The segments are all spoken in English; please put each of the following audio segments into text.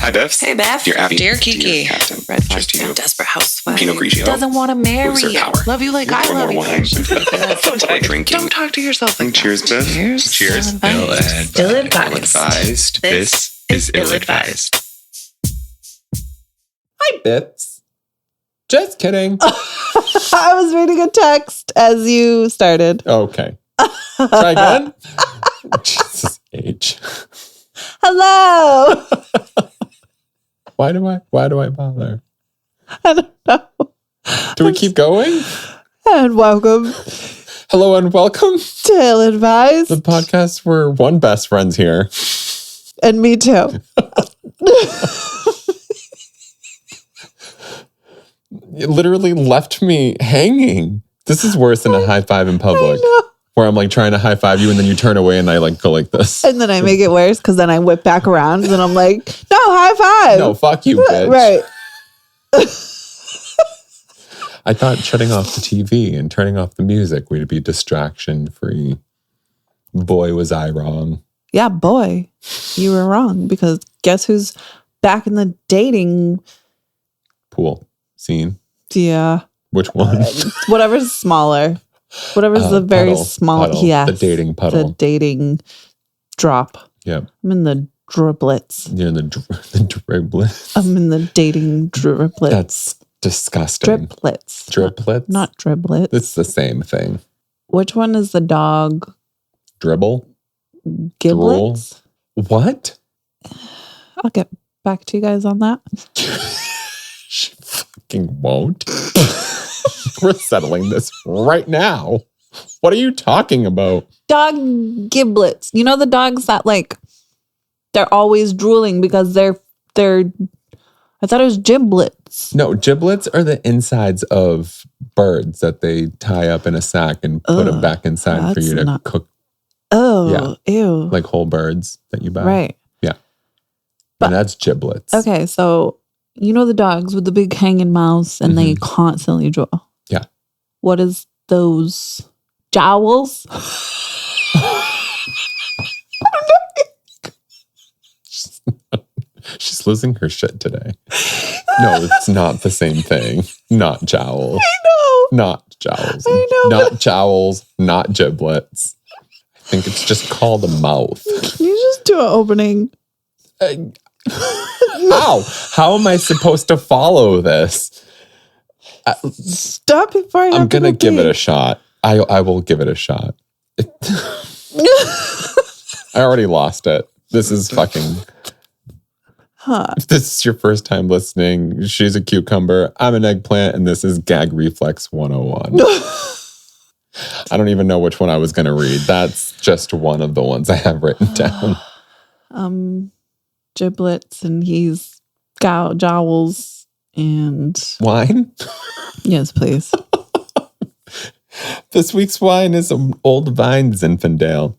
Hi, Biffs. Hey, Beth. Dear Abby. Dear Kiki. Dear Captain. Red Cheers to you. Desperate housewife. Pinot Grigio. Doesn't want to marry Loser you. power. Love you like Look I for love more you. wine. We're drinking. Don't talk to yourself like that. Cheers, Biff. Cheers. Cheers. Ill-advised. Ill-advised. This is ill-advised. Hi, Biffs. Just kidding. I was reading a text as you started. Okay. Try again. Jesus H. Hello. Why do I bother? I don't know. Do we keep going? And welcome Hello and welcome to Ill-advised. the podcast where one best friend's here. And me too. It literally left me hanging. This is worse than a high five in public. Where I'm like trying to high five you and then you turn away and I like go like this. And then I make it worse because then I whip back around and I'm like, no, high five. No, fuck you, bitch. Right. I thought shutting off the TV and turning off the music would be distraction free. Boy, was I wrong. Yeah, boy, you were wrong because guess who's back in the dating? Pool scene. Yeah. Which one? Whatever's smaller. Whatever's the very small. Puddle. Yeah. The dating puddle. The dating drop. Yep. I'm in the driblets. You're in the driblets. I'm in the dating driblets. That's disgusting. Driplets. Driplets? Not driblets. It's the same thing. Which one is the dog? Dribble? Giblets? Drool? What? I'll get back to you guys on that. She fucking won't. We're settling this right now. What are you talking about? Dog giblets. You know the dogs that like they're always drooling because they're I thought it was giblets. No, giblets are the insides of birds that they tie up in a sack and put them back inside for you to cook. Oh, yeah. Ew. Like whole birds that you buy. Right. Yeah. But, and that's giblets. Okay, so you know the dogs with the big hanging mouths and they constantly drool. Yeah. What is those jowls? She's losing her shit today. No, it's not the same thing. Not jowls. I know. Not jowls. I know. Not jowls, not giblets. I think it's just called a mouth. Can you just do an opening? How am I supposed to follow this? Stop before I'm going to give it a shot. I will give it a shot. I already lost it. This is fucking... If this is your first time listening, she's a cucumber, I'm an eggplant, and this is Gag Reflex 101. I don't even know which one I was going to read. That's just one of the ones I have written down. Giblets, and he's jowls and... Wine? Yes, please. This week's wine is an Old Vine Zinfandel,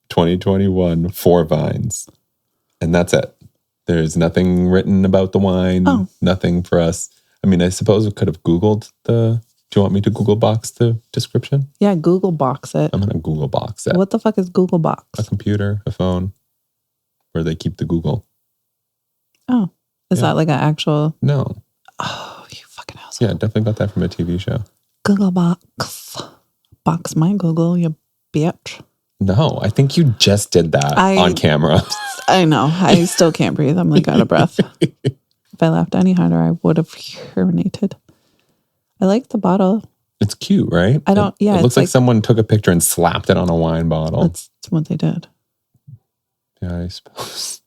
2021, 4 vines. And that's it. There's nothing written about the wine, nothing for us. I mean, I suppose we could have Googled do you want me to Google box the description? Yeah, Google box it. I'm going to Google box it. What the fuck is Google box? A computer, a phone, where they keep the Google. Oh, is that like an actual? No. Oh, you fucking asshole. Yeah, definitely got that from a TV show. Google box. Box my Google, you bitch. No, I think you just did that on camera. I know. I still can't breathe. I'm like out of breath. If I laughed any harder, I would have urinated. I like the bottle. It's cute, right? I don't, It looks like someone took a picture and slapped it on a wine bottle. That's what they did. Yeah, I suppose.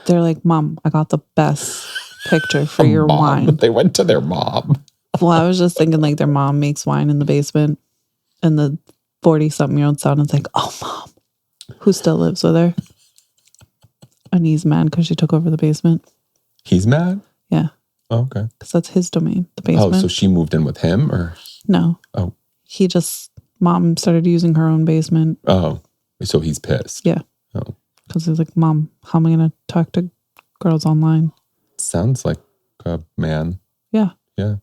They're like, Mom, I got the best picture for your wine. They went to their mom. Well, I was just thinking like their mom makes wine in the basement and the 40-something-year-old son is like, oh, Mom, who still lives with her? And he's mad because she took over the basement. He's mad? Yeah. Oh, okay. Because that's his domain, the basement. Oh, so she moved in with him or? No. Oh. Mom started using her own basement. Oh, so he's pissed. Yeah. Oh. Because he's like, Mom, how am I going to talk to girls online? Sounds like a man. Yeah. Yeah.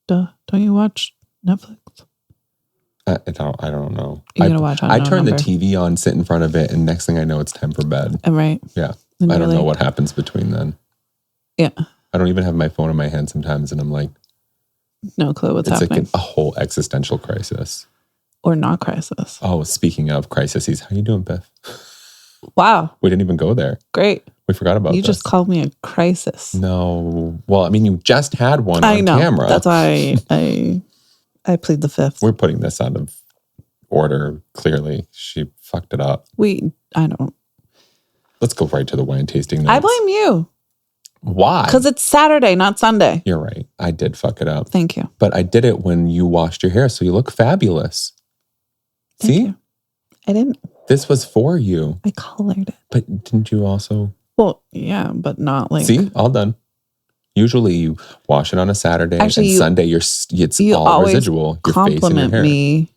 Duh. Don't you watch Netflix? I don't know. You gotta watch on I turn the TV on, sit in front of it, and next thing I know, it's time for bed. Right. Yeah. And I don't know like, what happens between then. Yeah. I don't even have my phone in my hand sometimes, and I'm like, No clue what's it's happening. like a whole existential crisis. Or not crisis. Oh, speaking of crises, how you doing, Biff? Wow. We didn't even go there. Great. We forgot about You this. just called me a crisis. No. Well, I mean, you just had one I on know. camera. That's why I plead the fifth. We're putting this out of order, clearly. She fucked it up. I don't. Let's go right to the wine tasting notes. I blame you. Why? Because it's Saturday, not Sunday. You're right. I did fuck it up. Thank you. But I did it when you washed your hair, so you look fabulous. Thank See? you. I didn't. This was for you. I colored it. But didn't you also? Well, yeah, but not like. See? All done. Usually you wash it on a Saturday, Actually, and Sunday it's you all always residual. Your face and your compliment hair. me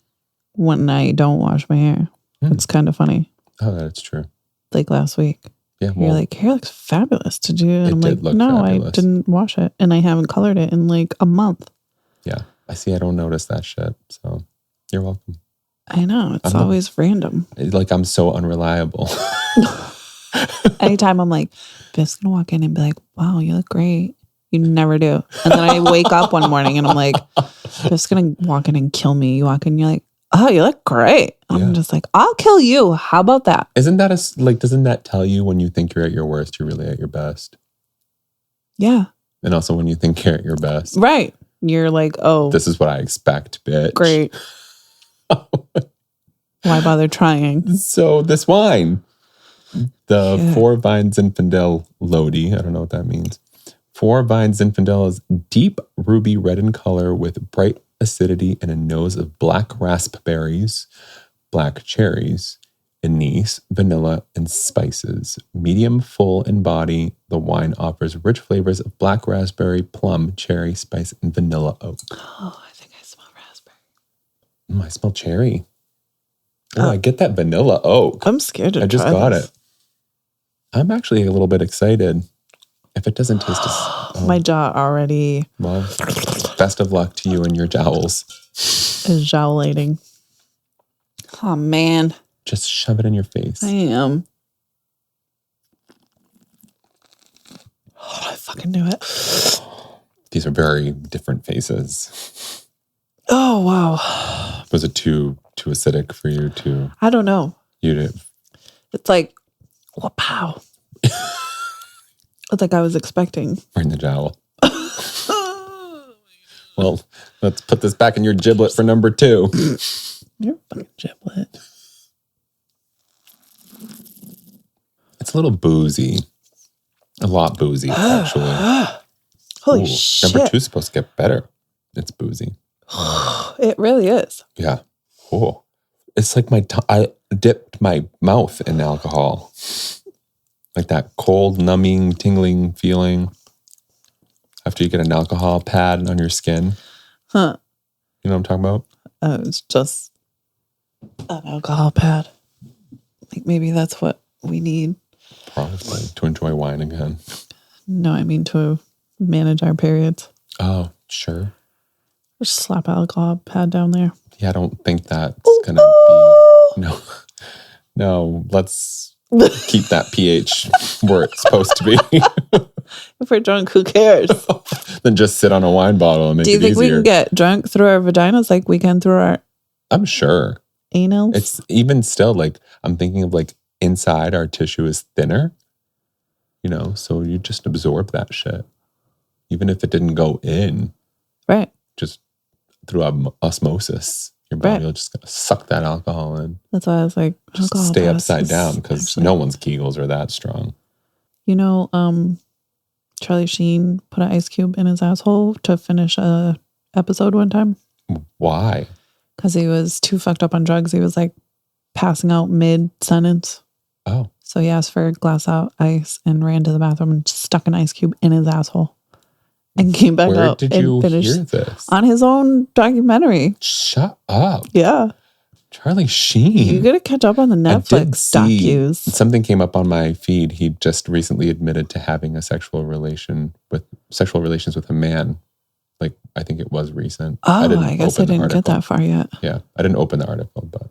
when I don't wash my hair. It's kind of funny. Oh, that's true. Like last week. Yeah, You're well, like, hair looks fabulous. Did you? And It I'm did like, look no, fabulous. I didn't wash it. And I haven't colored it in like a month. yeah. I see. I don't notice that shit. So you're welcome. I know. It's I'm not- always random. Like I'm so unreliable. Anytime I'm like, Biff's going to walk in and be like, wow, you look great. You never do. And then I wake up one morning and I'm like, Biff's going to walk in and kill me. You walk in and you're like, oh, you look great. And Yeah. I'm just like, I'll kill you. How about that? Isn't that doesn't that tell you when you think you're at your worst, you're really at your best? Yeah. And also when you think you're at your best, Right. You're like, oh, this is what I expect, bitch. great. Why bother trying? So this wine, the Yeah. 4 Vines Zinfandel Lodi, I don't know what that means. 4 Vines Zinfandel is deep ruby red in color with bright acidity and a nose of black raspberries, black cherries, anise, vanilla, and spices. Medium full in body, the wine offers rich flavors of black raspberry, plum, cherry, spice, and vanilla oak. Oh, I think I smell raspberry. I smell cherry. Oh, I get that vanilla oak. I'm scared to I just try got this. it. I'm actually a little bit excited. If it doesn't taste as... My jaw already Well, best of luck to you and your jowls. is jowlating. Oh, man. Just shove it in your face. I am. Oh, I fucking knew it. These are very different faces. Oh, wow. Was it too acidic for you to... I don't know. You to... It's like, wow. It's like I was expecting. Bring the jowl. Well, let's put this back in your giblet for number 2. You're a fucking giblet. It's a little boozy. A lot boozy, actually. Holy Ooh, shit. Number 2 is supposed to get better. It's boozy. It really is. Yeah. Oh, it's like I dipped my mouth in alcohol. Like that cold, numbing, tingling feeling after you get an alcohol pad on your skin. Huh. You know what I'm talking about? It's just an alcohol pad. Like maybe that's what we need. Probably to enjoy wine again. No, I mean to manage our periods. Oh, sure. Just slap alcohol pad down there. Yeah, I don't think that's going to be... No, let's keep that pH where it's supposed to be. If we're drunk, who cares? Then just sit on a wine bottle and make Do you it think easier. we can get drunk through our vaginas like we can through our I'm sure. anals? It's even still like, I'm thinking of like inside our tissue is thinner, so you just absorb that shit. Even if it didn't go in, right. just through osmosis, your body Right. will just suck that alcohol in. That's why I was like, Just alcohol stay pass upside is down because actually- no one's Kegels are that strong. Charlie Sheen put an ice cube in his asshole to finish a episode one time Why? because he was too fucked up on drugs. He was like passing out mid-sentence. Oh, So he asked for a glass out ice and ran to the bathroom and stuck an ice cube in his asshole and came back where out did and you finished hear this? on his own documentary. Shut up. Yeah. Charlie Sheen. You gotta catch up on the I did Netflix see docus. something came up on my feed. He just recently admitted to having a sexual relations with a man. Like I think it was recent. Oh, I guess I open the didn't get article. that far yet. Yeah, I didn't open the article, but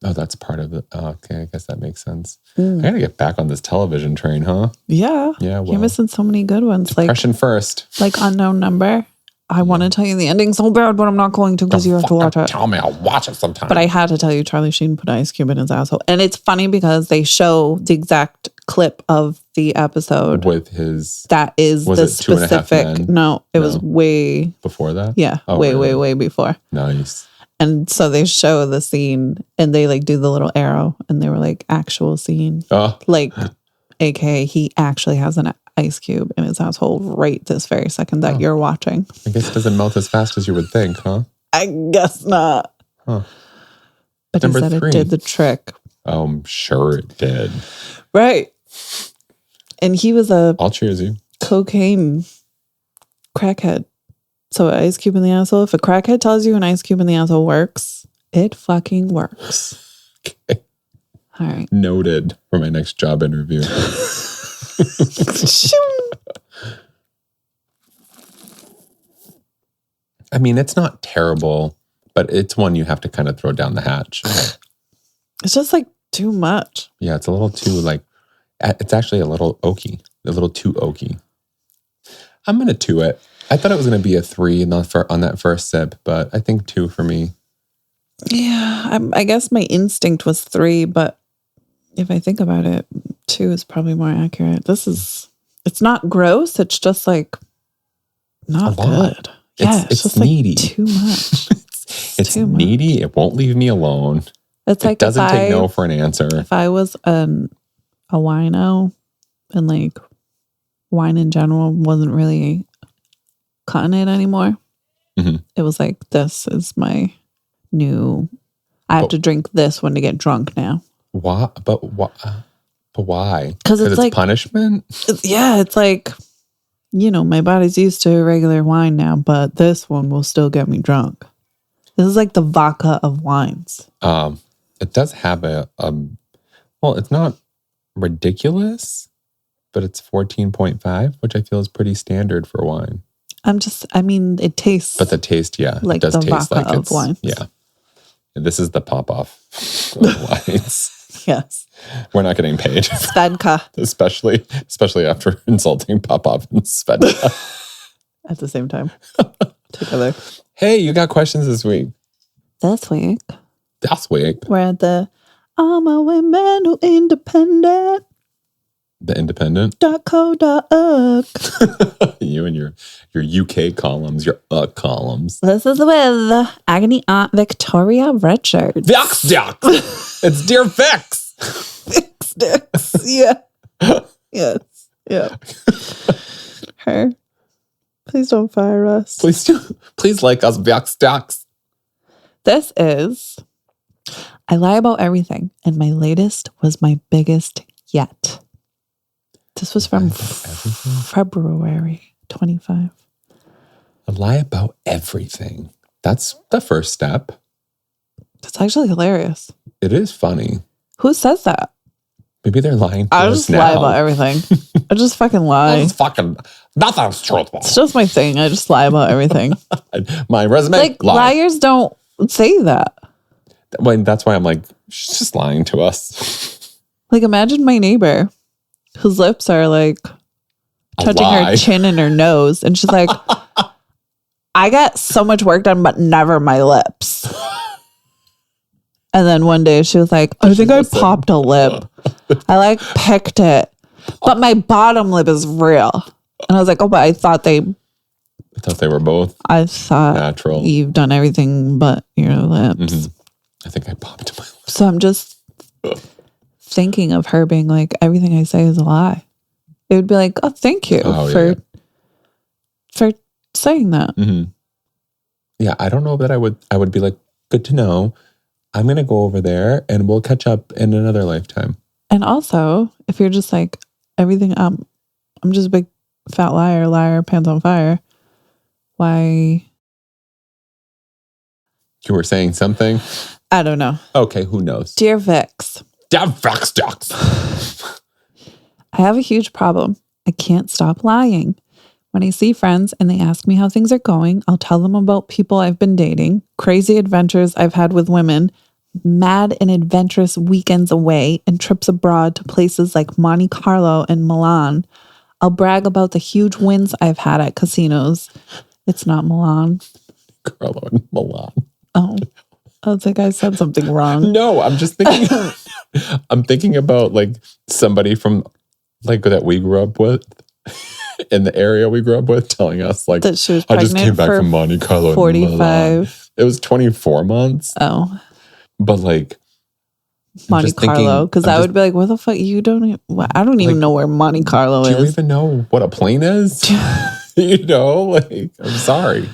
Oh, that's part of it. Oh, okay, I guess that makes sense. I gotta get back on this television train, huh? Yeah. Yeah, well. You're missing so many good ones. Depression first. Like Unknown Number. I want to tell you the ending so bad, but I'm not going to because you have to watch it. Tell me, I'll watch it sometime. But I had to tell you, Charlie Sheen put ice cube in his asshole. And it's funny because they show the exact clip of the episode. With his... That is was the it Two and a Half specific... Men? No, it was way... Before that? Yeah, Oh, way, really? way before. Nice. And so they show the scene and they like do the little arrow and they were like, actual scene. Oh. Like, AKA, he actually has an ice cube in his asshole right this very second that you're watching. I guess it doesn't melt as fast as you would think, huh? I guess not. Huh. But Number he said 3. it did the trick. Oh, I'm sure it did. Right. And he was a I'll cheers you. cocaine crackhead. So an ice cube in the asshole, if a crackhead tells you an ice cube in the asshole works, it fucking works. Okay. All right. Noted for my next job interview. I mean, it's not terrible, but it's one you have to kind of throw down the hatch. It's just like too much. Yeah, it's a little too like, it's actually a little oaky, a little too oaky. I'm going to 2 it. I thought it was going to be a 3 on that first sip, but I think 2 for me. Yeah, I guess my instinct was 3, but if I think about it, 2 is probably more accurate. It's not gross. It's just like not good. Yeah, It's just needy. Like too much. It's too much. needy. It won't leave me alone. It's like it doesn't take no for an answer. If I was a wino and like wine in general wasn't really cutting it anymore, it was like, this is my new, I have to drink this one to get drunk now. Why? But why? Because it's like punishment. It's like, my body's used to regular wine now, but this one will still get me drunk. This is like the vodka of wines. It does have well, it's not ridiculous, but it's 14.5, which I feel is pretty standard for wine. It tastes. But the taste, yeah, like it does the taste vodka like of it's wines. Yeah. This is the pop off of wines. Yes. We're not getting paid. Svedka. especially after insulting Popov and Svedka. At the same time. Together. Hey, you got questions this week? This week. We're at the I'm a women who independent. The Independent. .co.uk. You and your UK columns, your columns. This is with Agony Aunt Victoria Richards. Vix. It's Dear Vix. Vix. Yeah. Yes. Yeah. Her. Please don't fire us. Please like us, Vix. This is I lie about everything, and my latest was my biggest yet. This was from February 25. I lie about everything. That's the first step. That's actually hilarious. It is funny. Who says that? Maybe they're lying to I us just now. lie about everything. I just fucking lie. Nothing's truthful. It's just my thing. I just lie about everything. My resume, Like, liars don't say that. Well, that's why I'm like, she's just lying to us. Like, imagine my neighbor whose lips are like touching her chin and her nose. And she's like, I got so much work done, but never my lips. And then one day she was like, I think I popped a lip. I like picked it, but my bottom lip is real. And I was like, oh, but I thought they were both natural. You've done everything but your lips. Mm-hmm. I think I popped my lips. So I'm just thinking of her being like, everything I say is a lie. It would be like, oh, thank you for saying that. Mm-hmm. Yeah, I don't know that I would be like, good to know. I'm going to go over there and we'll catch up in another lifetime. And also, if you're just like, everything, I'm just a big fat liar, pants on fire. Why? You were saying something? I don't know. Okay, who knows? Dear Vix. Dear Vix Ducks. I have a huge problem. I can't stop lying. When I see friends and they ask me how things are going, I'll tell them about people I've been dating, crazy adventures I've had with women, mad and adventurous weekends away and trips abroad to places like Monte Carlo and Milan. I'll brag about the huge wins I've had at casinos. It's not Milan. Carlo and Milan. Oh, I was like, I said something wrong. No, I'm just thinking. I'm thinking about like somebody from like that we grew up with in the area we grew up with, telling us like That she was I pregnant just came back from Monte Carlo. 45. It was 24 months. Oh, But like Monte Carlo, because I would be like, "What the fuck? You don't? I don't even know where Monte Carlo do you is." even know what a plane is? You know, like I'm sorry.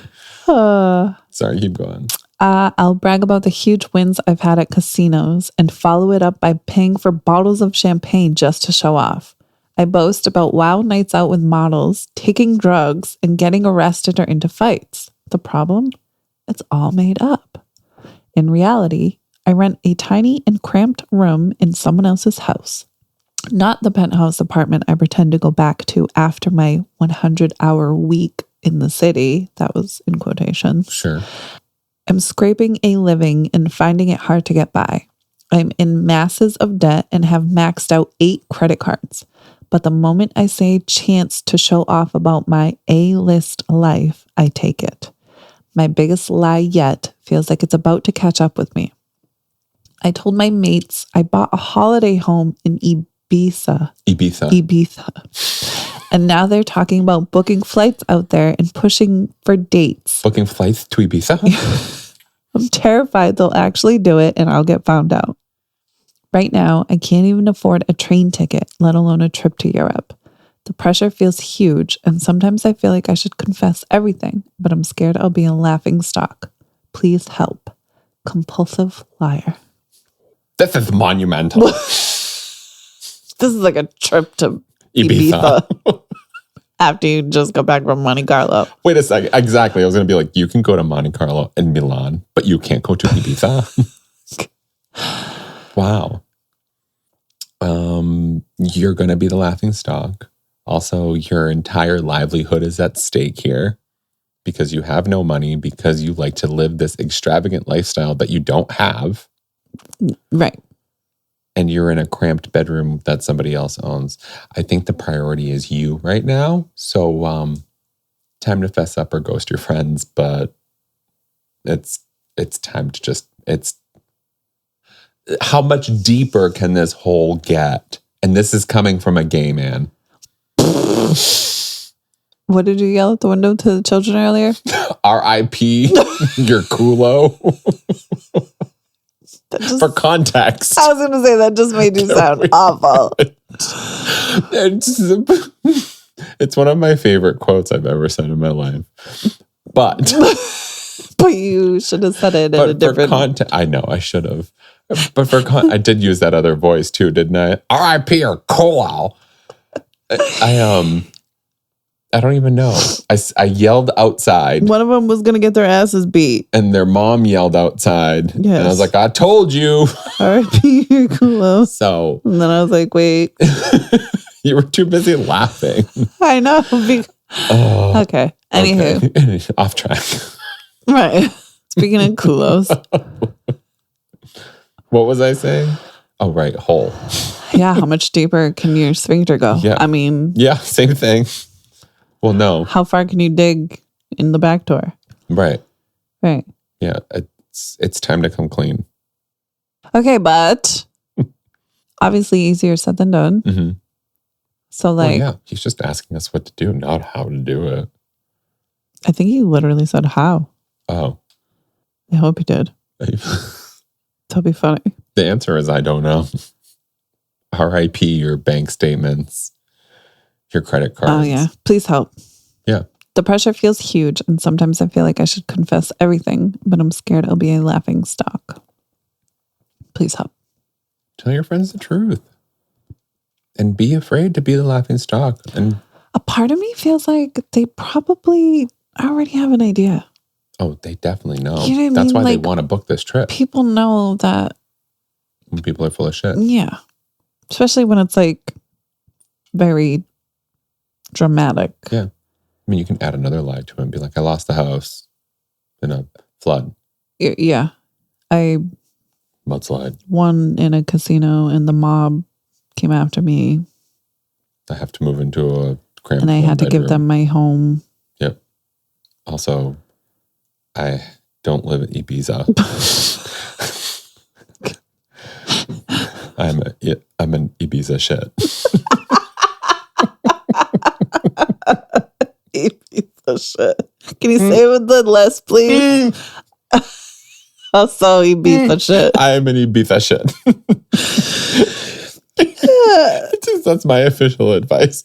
Sorry, keep going. I'll brag about the huge wins I've had at casinos and follow it up by paying for bottles of champagne just to show off. I boast about wild nights out with models, taking drugs, and getting arrested or into fights. The problem? It's all made up. In reality, I rent a tiny and cramped room in someone else's house. Not the penthouse apartment I pretend to go back to after my 100-hour week in the city. That was in quotations. Sure. I'm scraping a living and finding it hard to get by. I'm in masses of debt and have maxed out 8 credit cards. But the moment I say chance to show off about my A-list life, I take it. My biggest lie yet feels like it's about to catch up with me. I told my mates I bought a holiday home in Ibiza. And now they're talking about booking flights out there and pushing for dates. Booking flights to Ibiza? I'm terrified they'll actually do it and I'll get found out. Right now, I can't even afford a train ticket, let alone a trip to Europe. The pressure feels huge, and sometimes I feel like I should confess everything, but I'm scared I'll be a laughing stock. Please help. Compulsive liar. This is monumental. This is like a trip to Ibiza. After you just go back from Monte Carlo. Wait a second. Exactly. I was going to be like, you can go to Monte Carlo and Milan, but you can't go to Ibiza. Wow. You're going to be the laughing stock. Also, your entire livelihood is at stake here because you have no money, because you like to live this extravagant lifestyle that you don't have. Right. And you're in a cramped bedroom that somebody else owns. I think the priority is you right now. So, time to fess up or ghost your friends, but it's time to just, how much deeper can this hole get? And this is coming from a gay man. What did you yell at the window to the children earlier? R.I.P. Your Culo. For context. I was going to say that just made you sound awful. It's one of my favorite quotes I've ever said in my life. But you should have said it in a different... I know, I should have. But I did use that other voice too, didn't I? R.I.P. or Culo. I don't even know. I yelled outside. One of them was going to get their asses beat. And their mom yelled outside. Yes. And I was like, I told you. R.I.P. Your Culo. So. And then I was like, wait. You were too busy laughing. I know. Okay. Anywho. Okay. Off track. Right. Speaking of culos. What was I saying? Oh, right. Hole. Yeah. How much deeper can your sphincter go? Yeah. I mean. Yeah. Same thing. Well, no. How far can you dig in the back door? Right. Right. Yeah. It's time to come clean. Okay. But obviously easier said than done. Mm-hmm. So like. Well, yeah. He's just asking us what to do, not how to do it. I think he literally said how. Oh. I hope he did. That'll be funny. The answer is I don't know. R.I.P. your bank statements, your credit cards. Oh, yeah. Please help. Yeah. The pressure feels huge, and sometimes I feel like I should confess everything, but I'm scared I'll be a laughing stock. Please help. Tell your friends the truth. And be afraid to be the laughing stock. And a part of me feels like they probably already have an idea. Oh, they definitely know. You know what I That's mean? why they Like, want to book this trip. People know that. When people are full of shit. Yeah. Especially when it's like very dramatic. Yeah. I mean, you can add another lie to it and be like, I lost the house in a flood. Yeah. I Mudslide. One in a casino, and the mob came after me. I have to move into a cramped and I had to give bedroom. them my home. Yep. Also, I don't live in Ibiza. I'm an Ibiza shit. Ibiza shit. Can you say it with the less, please? Also, Ibiza shit. I am an Ibiza shit. That's my official advice.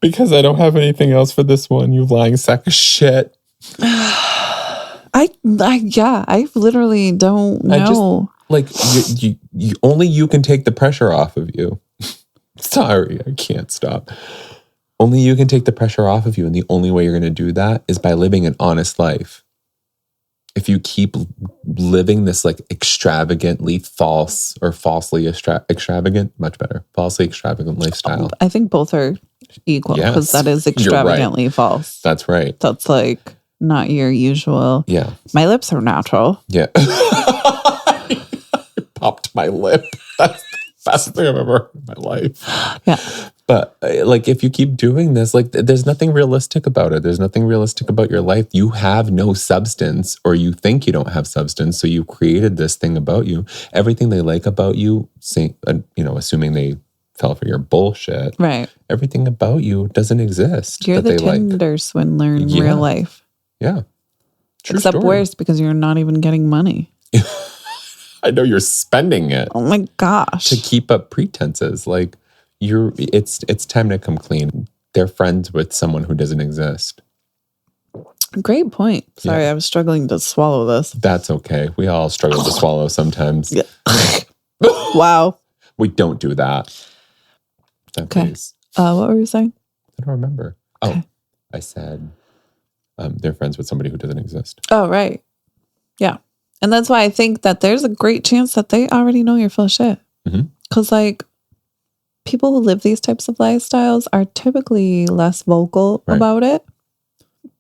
Because I don't have anything else for this one, you lying sack of shit. I literally don't know. You only you can take the pressure off of you. Sorry, I can't stop. Only you can take the pressure off of you, and the only way you're going to do that is by living an honest life. If you keep living this like extravagantly false or falsely extravagant, much better, falsely extravagant lifestyle. I think both are equal because that is extravagantly false. That's right. That's like not your usual. Yeah. My lips are natural. Yeah. Popped my lip. That's the best thing I've ever heard in my life. Yeah. But like, if you keep doing this, like, there's nothing realistic about it. There's nothing realistic about your life. You have no substance, or you think you don't have substance. So you created this thing about you. Everything they like about you, assuming they fell for your bullshit. Right. Everything about you doesn't exist. You're the Tinder swindler in real life. Yeah. True Except story. worse because you're not even getting money. I know you're spending it. Oh my gosh. To keep up pretenses. Like, it's time to come clean. They're friends with someone who doesn't exist. Great point. Sorry, I was struggling to swallow this. That's okay. We all struggle to swallow sometimes. Yeah. Wow. We don't do that. Okay. Please. What were you saying? I don't remember. Okay. I said they're friends with somebody who doesn't exist. Oh, right. Yeah. And that's why I think that there's a great chance that they already know you're full of shit. Because, like, people who live these types of lifestyles are typically less vocal about it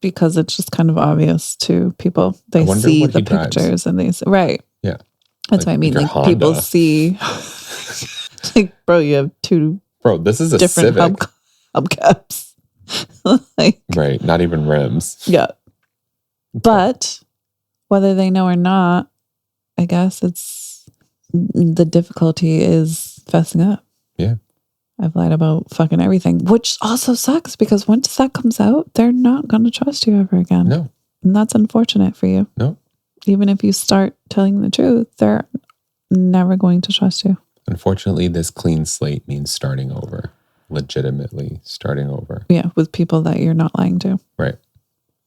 because it's just kind of obvious to people. They see the pictures and they say, right. Yeah. That's what I mean. Like, people see, like, bro, you have two this is a different Civic. hubcaps. Like, right. Not even rims. Yeah. But whether they know or not, I guess the difficulty is fessing up. Yeah. I've lied about fucking everything, which also sucks because once that comes out, they're not going to trust you ever again. No. And that's unfortunate for you. No. Even if you start telling the truth, they're never going to trust you. Unfortunately, this clean slate means starting over. Legitimately starting over. Yeah, with people that you're not lying to. Right.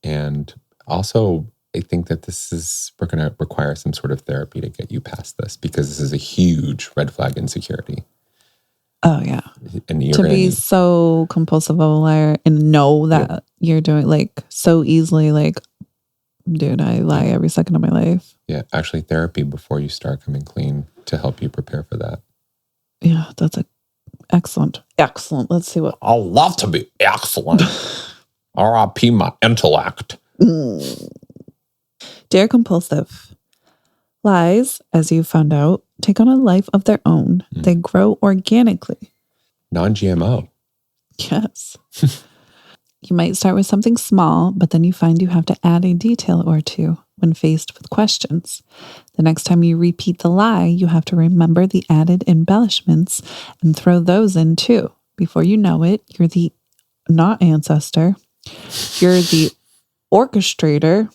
And also, I think that we're going to require some sort of therapy to get you past this because this is a huge red flag insecurity. Oh, yeah. And to be so compulsive of a liar and know that you're doing like so easily, like, dude, I lie every second of my life. Yeah, actually therapy before you start coming clean to help you prepare for that. Yeah, that's excellent. Excellent. Let's see what. I'll love to be excellent. R.I.P. my intellect. Dear compulsive, lies, as you found out, take on a life of their own. They grow organically. Non-GMO. Yes. You might start with something small, but then you find you have to add a detail or two when faced with questions. The next time you repeat the lie, you have to remember the added embellishments and throw those in too. Before you know it, you're the not ancestor. You're the orchestrator.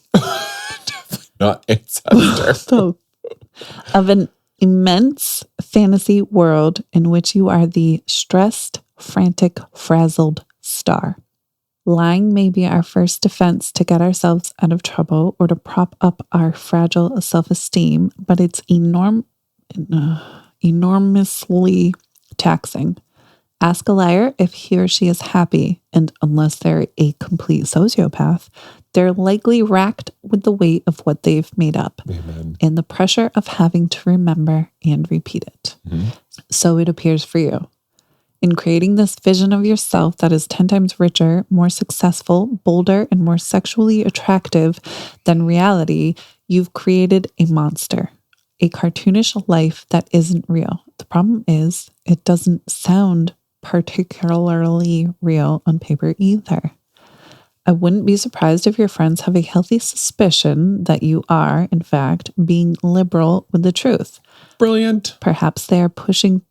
Not ancestor. Of an immense fantasy world in which you are the stressed, frantic, frazzled star. Lying may be our first defense to get ourselves out of trouble or to prop up our fragile self-esteem, but it's enormously taxing. Ask a liar if he or she is happy, and unless they're a complete sociopath, they're likely racked with the weight of what they've made up. Amen. And the pressure of having to remember and repeat it. So it appears for you. In creating this vision of yourself that is 10 times richer, more successful, bolder, and more sexually attractive than reality, you've created a monster. a cartoonish life that isn't real. The problem is it doesn't sound particularly real on paper either. I wouldn't be surprised if your friends have a healthy suspicion that you are, in fact, being liberal with the truth. Brilliant. Perhaps they are pushing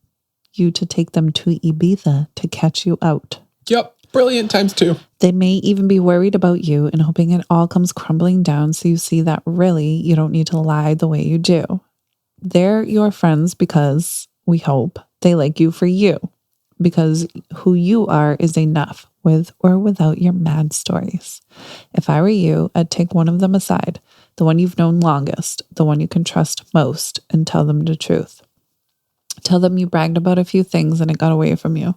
you to take them to Ibiza to catch you out. Yep. Brilliant times 2. They may even be worried about you and hoping it all comes crumbling down so you see that really you don't need to lie the way you do. They're your friends because, we hope, they like you for you. Because who you are is enough, with or without your mad stories. If I were you, I'd take one of them aside, the one you've known longest, the one you can trust most, and tell them the truth. Tell them you bragged about a few things and it got away from you.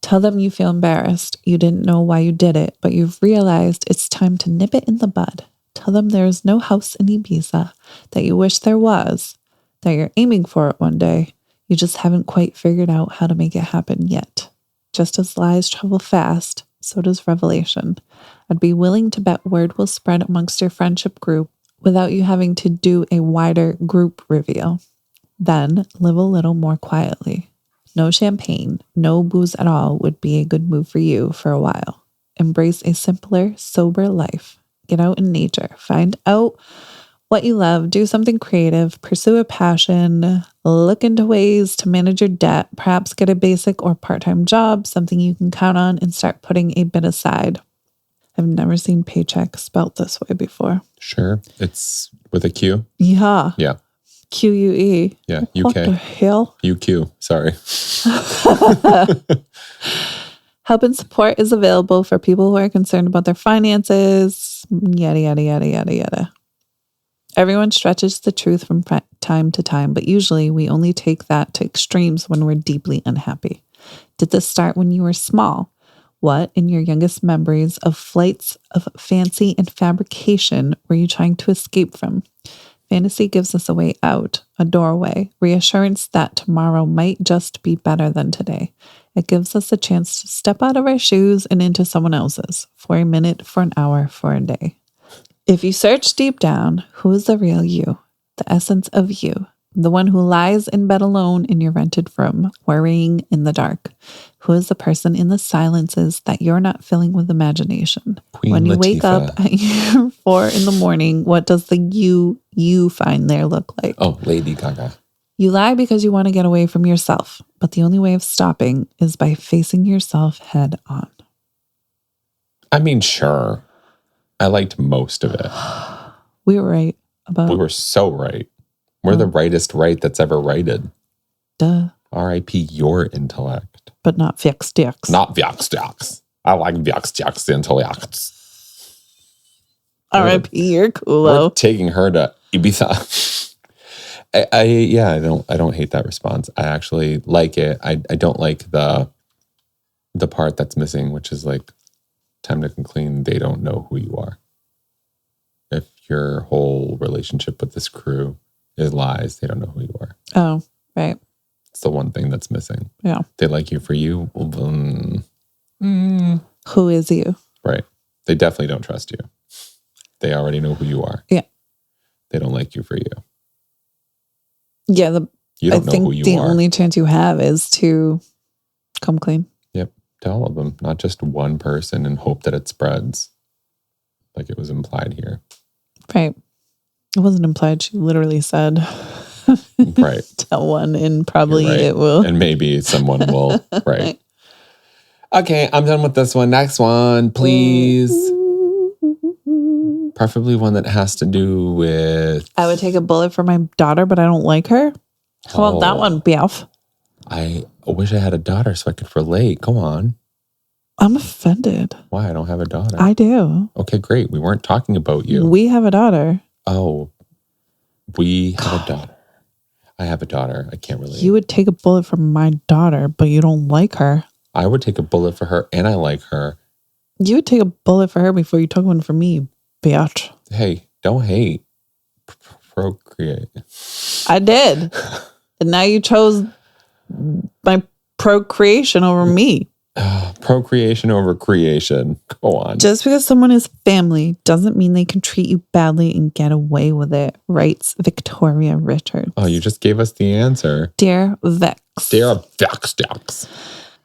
Tell them you feel embarrassed. You didn't know why you did it, but you've realized it's time to nip it in the bud. Tell them there is no house in Ibiza, that you wish there was, that you're aiming for it one day. You just haven't quite figured out how to make it happen yet. Just as lies travel fast, so does revelation. I'd be willing to bet word will spread amongst your friendship group without you having to do a wider group reveal. Then live a little more quietly. No champagne, no booze at all would be a good move for you for a while. Embrace a simpler, sober life. Get out in nature. Find out what you love. Do something creative. Pursue a passion. Look into ways to manage your debt. Perhaps get a basic or part-time job, something you can count on, and start putting a bit aside. I've never seen paycheck spelt this way before. Sure. It's with a Q? Yeah. Yeah. QUE. Yeah. UK. What the hell? UQ. Sorry. Help and support is available for people who are concerned about their finances. Yada, yada, yada, yada, yada. Everyone stretches the truth from time to time, but usually we only take that to extremes when we're deeply unhappy. Did this start when you were small? What, in your youngest memories of flights of fancy and fabrication, were you trying to escape from? Fantasy gives us a way out, a doorway, reassurance that tomorrow might just be better than today. It gives us a chance to step out of our shoes and into someone else's, for a minute, for an hour, for a day. If you search deep down, who is the real you, the essence of you, the one who lies in bed alone in your rented room, worrying in the dark? Who is the person in the silences that you're not filling with imagination? Queen when you Latifah. wake up at 4 a.m, what does the you find there look like? Oh, Lady Gaga. You lie because you want to get away from yourself, but the only way of stopping is by facing yourself head on. I mean, sure. I liked most of it. We were right about... We were so right. We're the rightest right that's ever righted. Duh. R.I.P. your intellect. But not Vjextjaks. Not Vjextjaks. I like Vjextjaks intellects. R.I.P. Your We're Culo. taking her to Ibiza. I don't hate that response. I actually like it. I don't like the part that's missing, which is like, time to come clean. They don't know who you are. If your whole relationship with this crew is lies, they don't know who you are. Oh, right. It's the one thing that's missing. Yeah. They like you for you. Who is you? Right. They definitely don't trust you. They already know who you are. Yeah. They don't like you for you. Yeah. You don't know who you the are. only chance you have is to come clean. Yep. To all of them, not just one person, and hope that it spreads like it was implied here. Right. It wasn't implied. She literally said, Right. Tell one and probably Right. it will. And maybe someone will. Right. Okay, I'm done with this one. Next one, please. Preferably one that has to do with... I would take a bullet for my daughter, but I don't like her. How about that one, Biff? I wish I had a daughter so I could relate. Go on. I'm offended. Why? I don't have a daughter. I do. Okay, great. We weren't talking about you. We have a daughter. Oh, we have a daughter. I have a daughter. I can't relate. You would take a bullet for my daughter, but you don't like her. I would take a bullet for her, and I like her. You would take a bullet for her before you took one for me, bitch. Hey, don't hate. Procreate. I did. And now you chose my procreation over me. Procreation over creation. Go on. Just because someone is family doesn't mean they can treat you badly and get away with it, writes Victoria Richards. Oh, you just gave us the answer. Dear Vex. Dear Vex.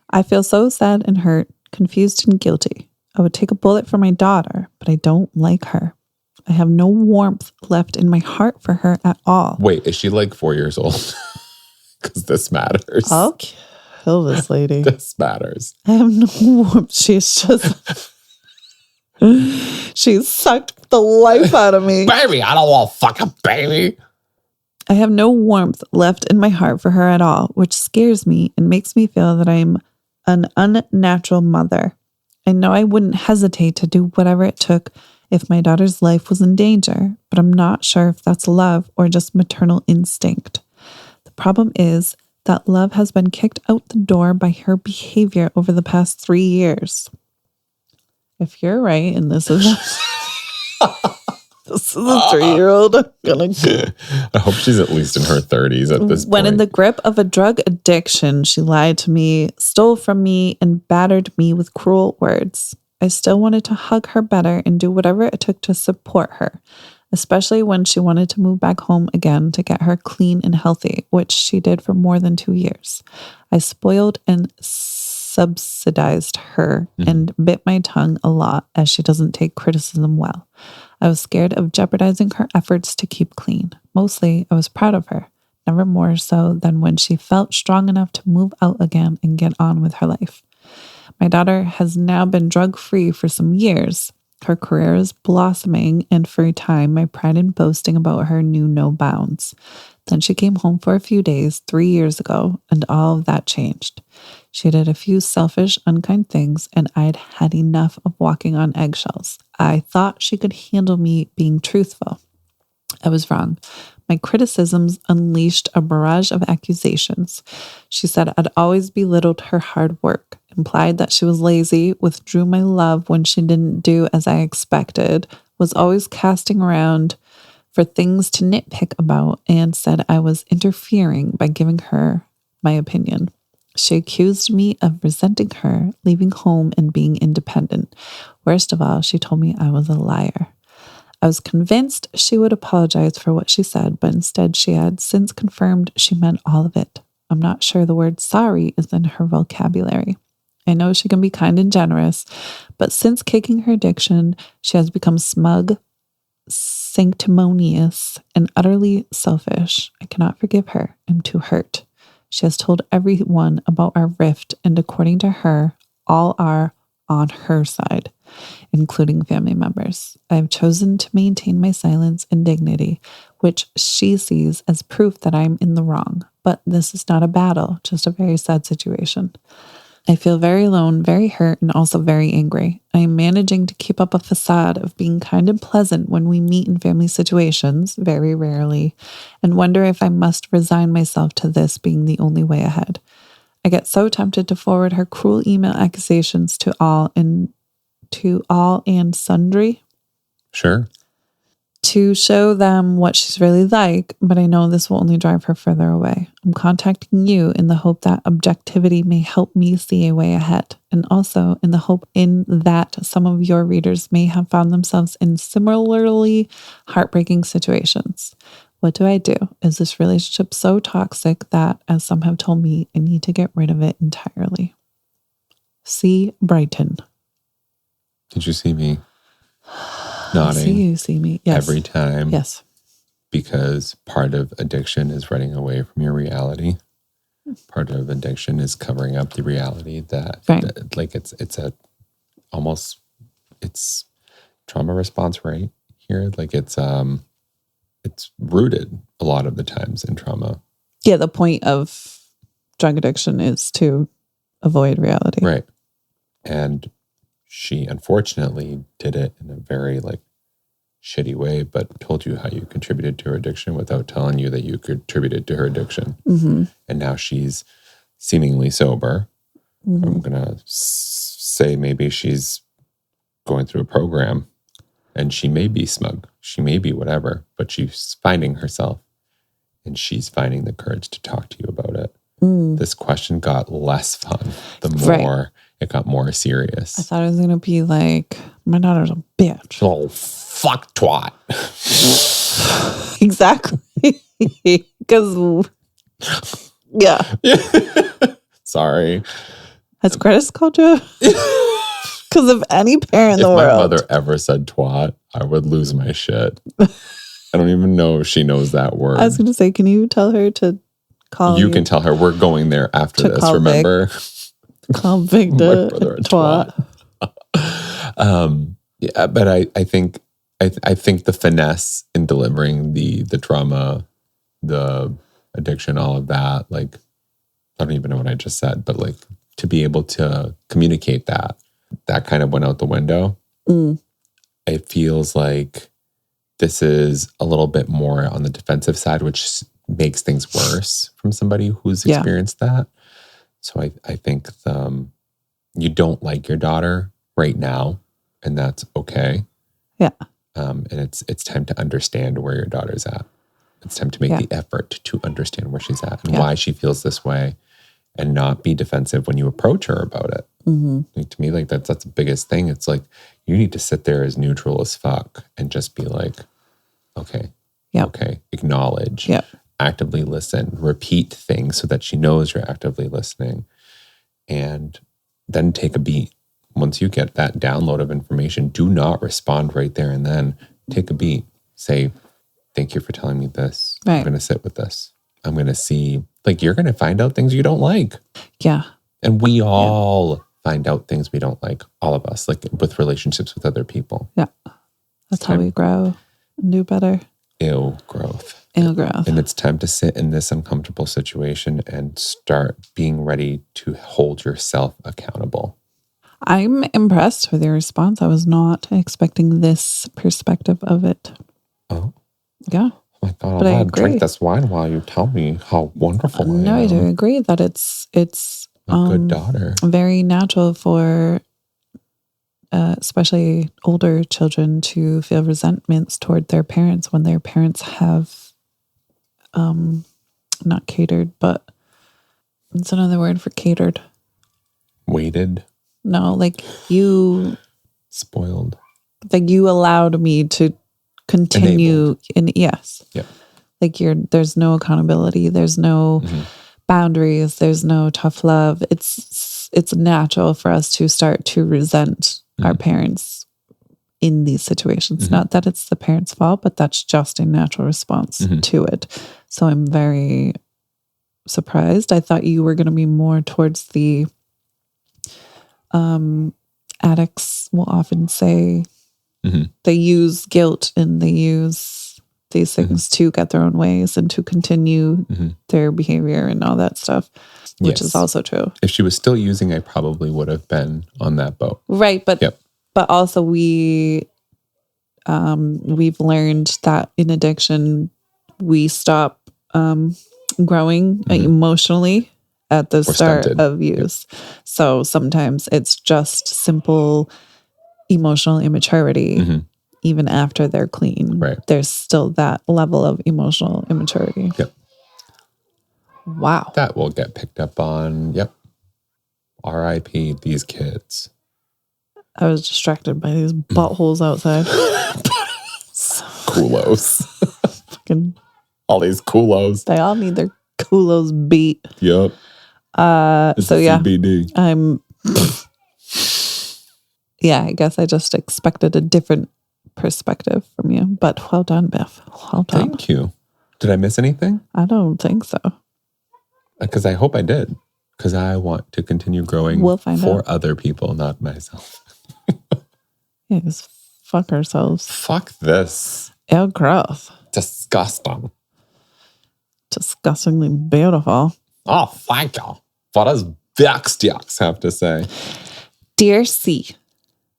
I feel so sad and hurt, confused and guilty. I would take a bullet for my daughter, but I don't like her. I have no warmth left in my heart for her at all. Wait, is she like 4 years old? Because this matters. I'll kill this lady. This matters. I have no warmth. She's just... She's sucked the life out of me. Baby, I don't want fucking baby. I have no warmth left in my heart for her at all, which scares me and makes me feel that I'm an unnatural mother. I know I wouldn't hesitate to do whatever it took if my daughter's life was in danger, but I'm not sure if that's love or just maternal instinct. The problem is that love has been kicked out the door by her behavior over the past 3 years. If you're right, and this is this is a 3-year-old, I'm gonna go. I hope she's at least in her 30s at this point. When in the grip of a drug addiction, she lied to me, stole from me, and battered me with cruel words. I still wanted to hug her better and do whatever it took to support her, especially when she wanted to move back home again to get her clean and healthy, which she did for more than 2 years. I spoiled and subsidized her and bit my tongue a lot as she doesn't take criticism well. I was scared of jeopardizing her efforts to keep clean. Mostly, I was proud of her, never more so than when she felt strong enough to move out again and get on with her life. My daughter has now been drug-free for some years. Her career is blossoming, and for a time, my pride in boasting about her knew no bounds. Then she came home for a few days 3 years ago, and all of that changed. She did a few selfish, unkind things, and I'd had enough of walking on eggshells. I thought she could handle me being truthful. I was wrong. My criticisms unleashed a barrage of accusations. She said I'd always belittled her hard work, implied that she was lazy, withdrew my love when she didn't do as I expected, was always casting around for things to nitpick about, and said I was interfering by giving her my opinion. She accused me of resenting her, leaving home, and being independent. Worst of all, she told me I was a liar. I was convinced she would apologize for what she said, but instead she had since confirmed she meant all of it. I'm not sure the word sorry is in her vocabulary. I know she can be kind and generous, but since kicking her addiction, she has become smug, sanctimonious, and utterly selfish. I cannot forgive her. I'm too hurt. She has told everyone about our rift, and according to her, all are on her side, including family members. I have chosen to maintain my silence and dignity, which she sees as proof that I'm in the wrong. But this is not a battle, just a very sad situation. I feel very alone, very hurt, and also very angry. I am managing to keep up a facade of being kind and pleasant when we meet in family situations, very rarely, and wonder if I must resign myself to this being the only way ahead. I get so tempted to forward her cruel email accusations to all and sundry. Sure. To show them what she's really like, but I know this will only drive her further away. I'm contacting you in the hope that objectivity may help me see a way ahead, and also in the hope in that some of your readers may have found themselves in similarly heartbreaking situations. What do I do? Is this relationship so toxic that, as some have told me, I need to get rid of it entirely? See Brighton. Did you see me nodding? See you, see me. Yes. Every time. Yes. Because part of addiction is running away from your reality. Part of addiction is covering up the reality that, like it's trauma response right here. Like it's rooted a lot of the times in trauma. Yeah, the point of drug addiction is to avoid reality. Right. And she unfortunately did it in a very shitty way, but told you how you contributed to her addiction without telling you that you contributed to her addiction. Mm-hmm. And now she's seemingly sober. Mm-hmm. I'm going to say maybe she's going through a program and she may be smug. She may be whatever, but she's finding herself and she's finding the courage to talk to you about it. This question got less fun the more it got more serious. I thought it was going to be like, my daughter's a bitch. Oh, fuck twat. Exactly. Because, yeah. Sorry. Has Chris called you? Because of any parent in the If my world. mother ever said twat, I would lose my shit. I don't even know if she knows that word. I was going to say, can you tell her to call You can tell her we're going there after To this, call remember? Call Vic My the brother a twat. Yeah, but I think the finesse in delivering the trauma, the addiction, all of that, like, I don't even know what I just said, but like to be able to communicate that kind of went out the window. It feels like this is a little bit more on the defensive side, which makes things worse from somebody who's experienced that. So I think you don't like your daughter right now, and that's okay. Yeah. And it's time to understand where your daughter's at. It's time to make the effort to understand where she's at and why she feels this way, and not be defensive when you approach her about it. Like, to me, like that's the biggest thing. It's like you need to sit there as neutral as fuck and just be like, okay, okay, acknowledge, actively listen, repeat things so that she knows you're actively listening, and then take a beat. Once you get that download of information, do not respond right there and then. Take a beat. Say, thank you for telling me this. I'm going to sit with this. I'm going to see, like, you're going to find out things you don't like. Yeah. And we all find out things we don't like, all of us, like with relationships with other people. Yeah. That's how we grow and do better. Ill growth. Ill growth. And it's time to sit in this uncomfortable situation and start being ready to hold yourself accountable. I'm impressed with your response. I was not expecting this perspective of it. Oh. Yeah. I thought But I I'll agree. drink this wine while you tell me how wonderful I am. No, I do agree that it's a good daughter. Very natural for especially older children to feel resentments toward their parents when their parents have not catered, but it's another word for catered. Waited. No, like you spoiled. Like you allowed me to continue in yes. Yeah. Like there's no accountability, there's no boundaries, there's no tough love. It's natural for us to start to resent our parents in these situations. Not that it's the parents' fault, but that's just a natural response to it. So I'm very surprised. I thought you were going to be more towards the addicts will often say they use guilt and they use these things to get their own ways and to continue their behavior and all that stuff, which is also true. If she was still using, I probably would have been on that boat. Right. But also we've learned that in addiction, we stop growing emotionally at the start of use. So sometimes it's just simple emotional immaturity. Even after they're clean, there's still that level of emotional immaturity. Wow. That will get picked up on. R.I.P. these kids. I was distracted by these buttholes outside. Culos. Fucking, all these culos. They all need their culos beat. Yep. So yeah, CBD. I guess I just expected a different perspective from you, but well done, Biff. Well done. Thank you. Did I miss anything? I don't think so. Because I hope I did. Because I want to continue growing for other people, not myself. Yeah, just fuck ourselves. Fuck this. Ew, gross. Disgusting. Disgustingly beautiful. Oh, thank you. What does Vix have to say? Dear C,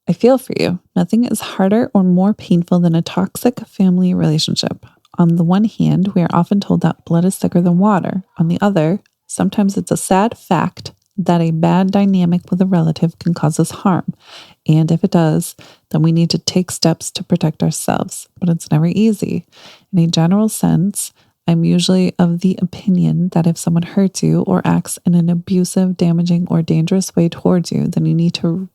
I feel for you. Nothing is harder or more painful than a toxic family relationship. On the one hand, we are often told that blood is thicker than water. On the other, sometimes it's a sad fact that a bad dynamic with a relative can cause us harm. And if it does, then we need to take steps to protect ourselves. But it's never easy. In a general sense, I'm usually of the opinion that if someone hurts you or acts in an abusive, damaging, or dangerous way towards you, then you need to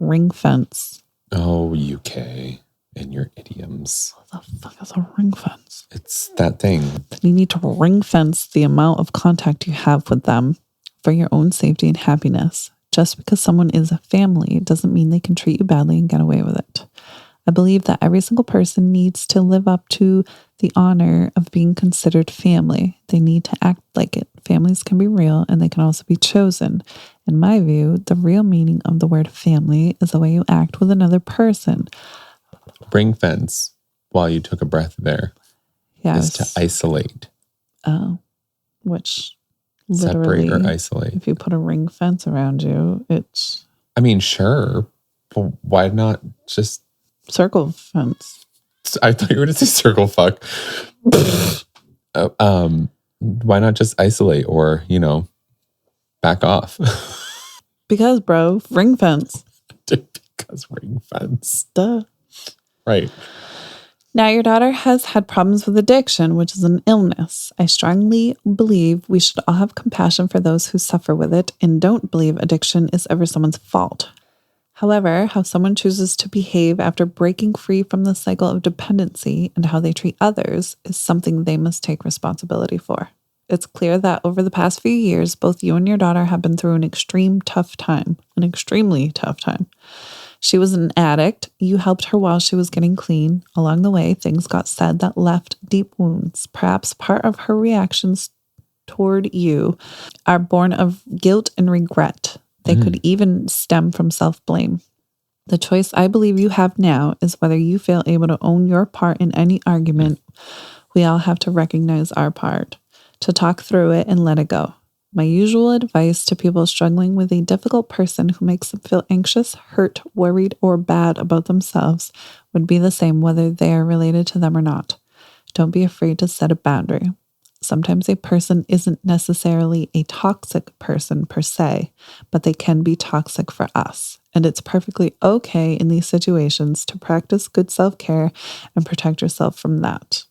ring fence. Oh, UK and your idioms. What the fuck is a ring fence? It's that thing. Then you need to ring fence the amount of contact you have with them for your own safety and happiness. Just because someone is a family doesn't mean they can treat you badly and get away with it. I believe that every single person needs to live up to the honor of being considered family. They need to act like it. Families can be real and they can also be chosen. In my view, the real meaning of the word family is the way you act with another person. Ring fence, while you took a breath there, Yes. is to isolate. Oh, which literally, Separate or isolate. if you put a ring fence around you, it's I mean, sure, but why not just... circle fence. I thought you were going to say circle fuck. Why not just isolate or, back off? Because, bro, ring fence. Because ring fence. Duh. Right. Now, your daughter has had problems with addiction, which is an illness. I strongly believe we should all have compassion for those who suffer with it and don't believe addiction is ever someone's fault. However, how someone chooses to behave after breaking free from the cycle of dependency and how they treat others is something they must take responsibility for. It's clear that over the past few years, both you and your daughter have been through an extremely tough time. She was an addict. You helped her while she was getting clean. Along the way, things got said that left deep wounds. Perhaps part of her reactions toward you are born of guilt and regret. They could even stem from self-blame. The choice I believe you have now is whether you feel able to own your part in any argument. We all have to recognize our part, to talk through it and let it go. My usual advice to people struggling with a difficult person who makes them feel anxious, hurt, worried, or bad about themselves would be the same whether they are related to them or not. Don't be afraid to set a boundary. Sometimes a person isn't necessarily a toxic person per se, but they can be toxic for us. And it's perfectly okay in these situations to practice good self-care and protect yourself from that.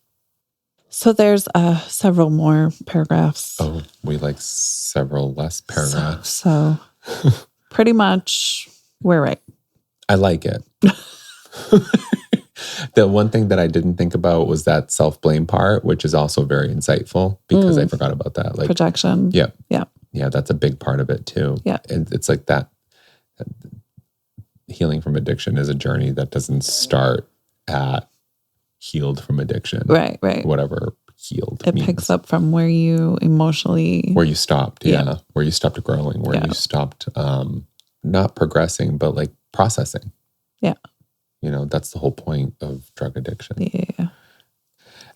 So there's several more paragraphs. Oh, we like several less paragraphs. So pretty much we're right. I like it. The one thing that I didn't think about was that self-blame part, which is also very insightful because I forgot about that. Like projection. Yeah. Yeah. Yeah, that's a big part of it too. Yeah. And it's like that healing from addiction is a journey that doesn't start at healed from addiction. Right. Whatever healed It means. picks up from where you emotionally... Where you stopped, Yeah. Where you stopped growing, where Yeah. you stopped not progressing, but like processing. Yeah. That's the whole point of drug addiction. Yeah.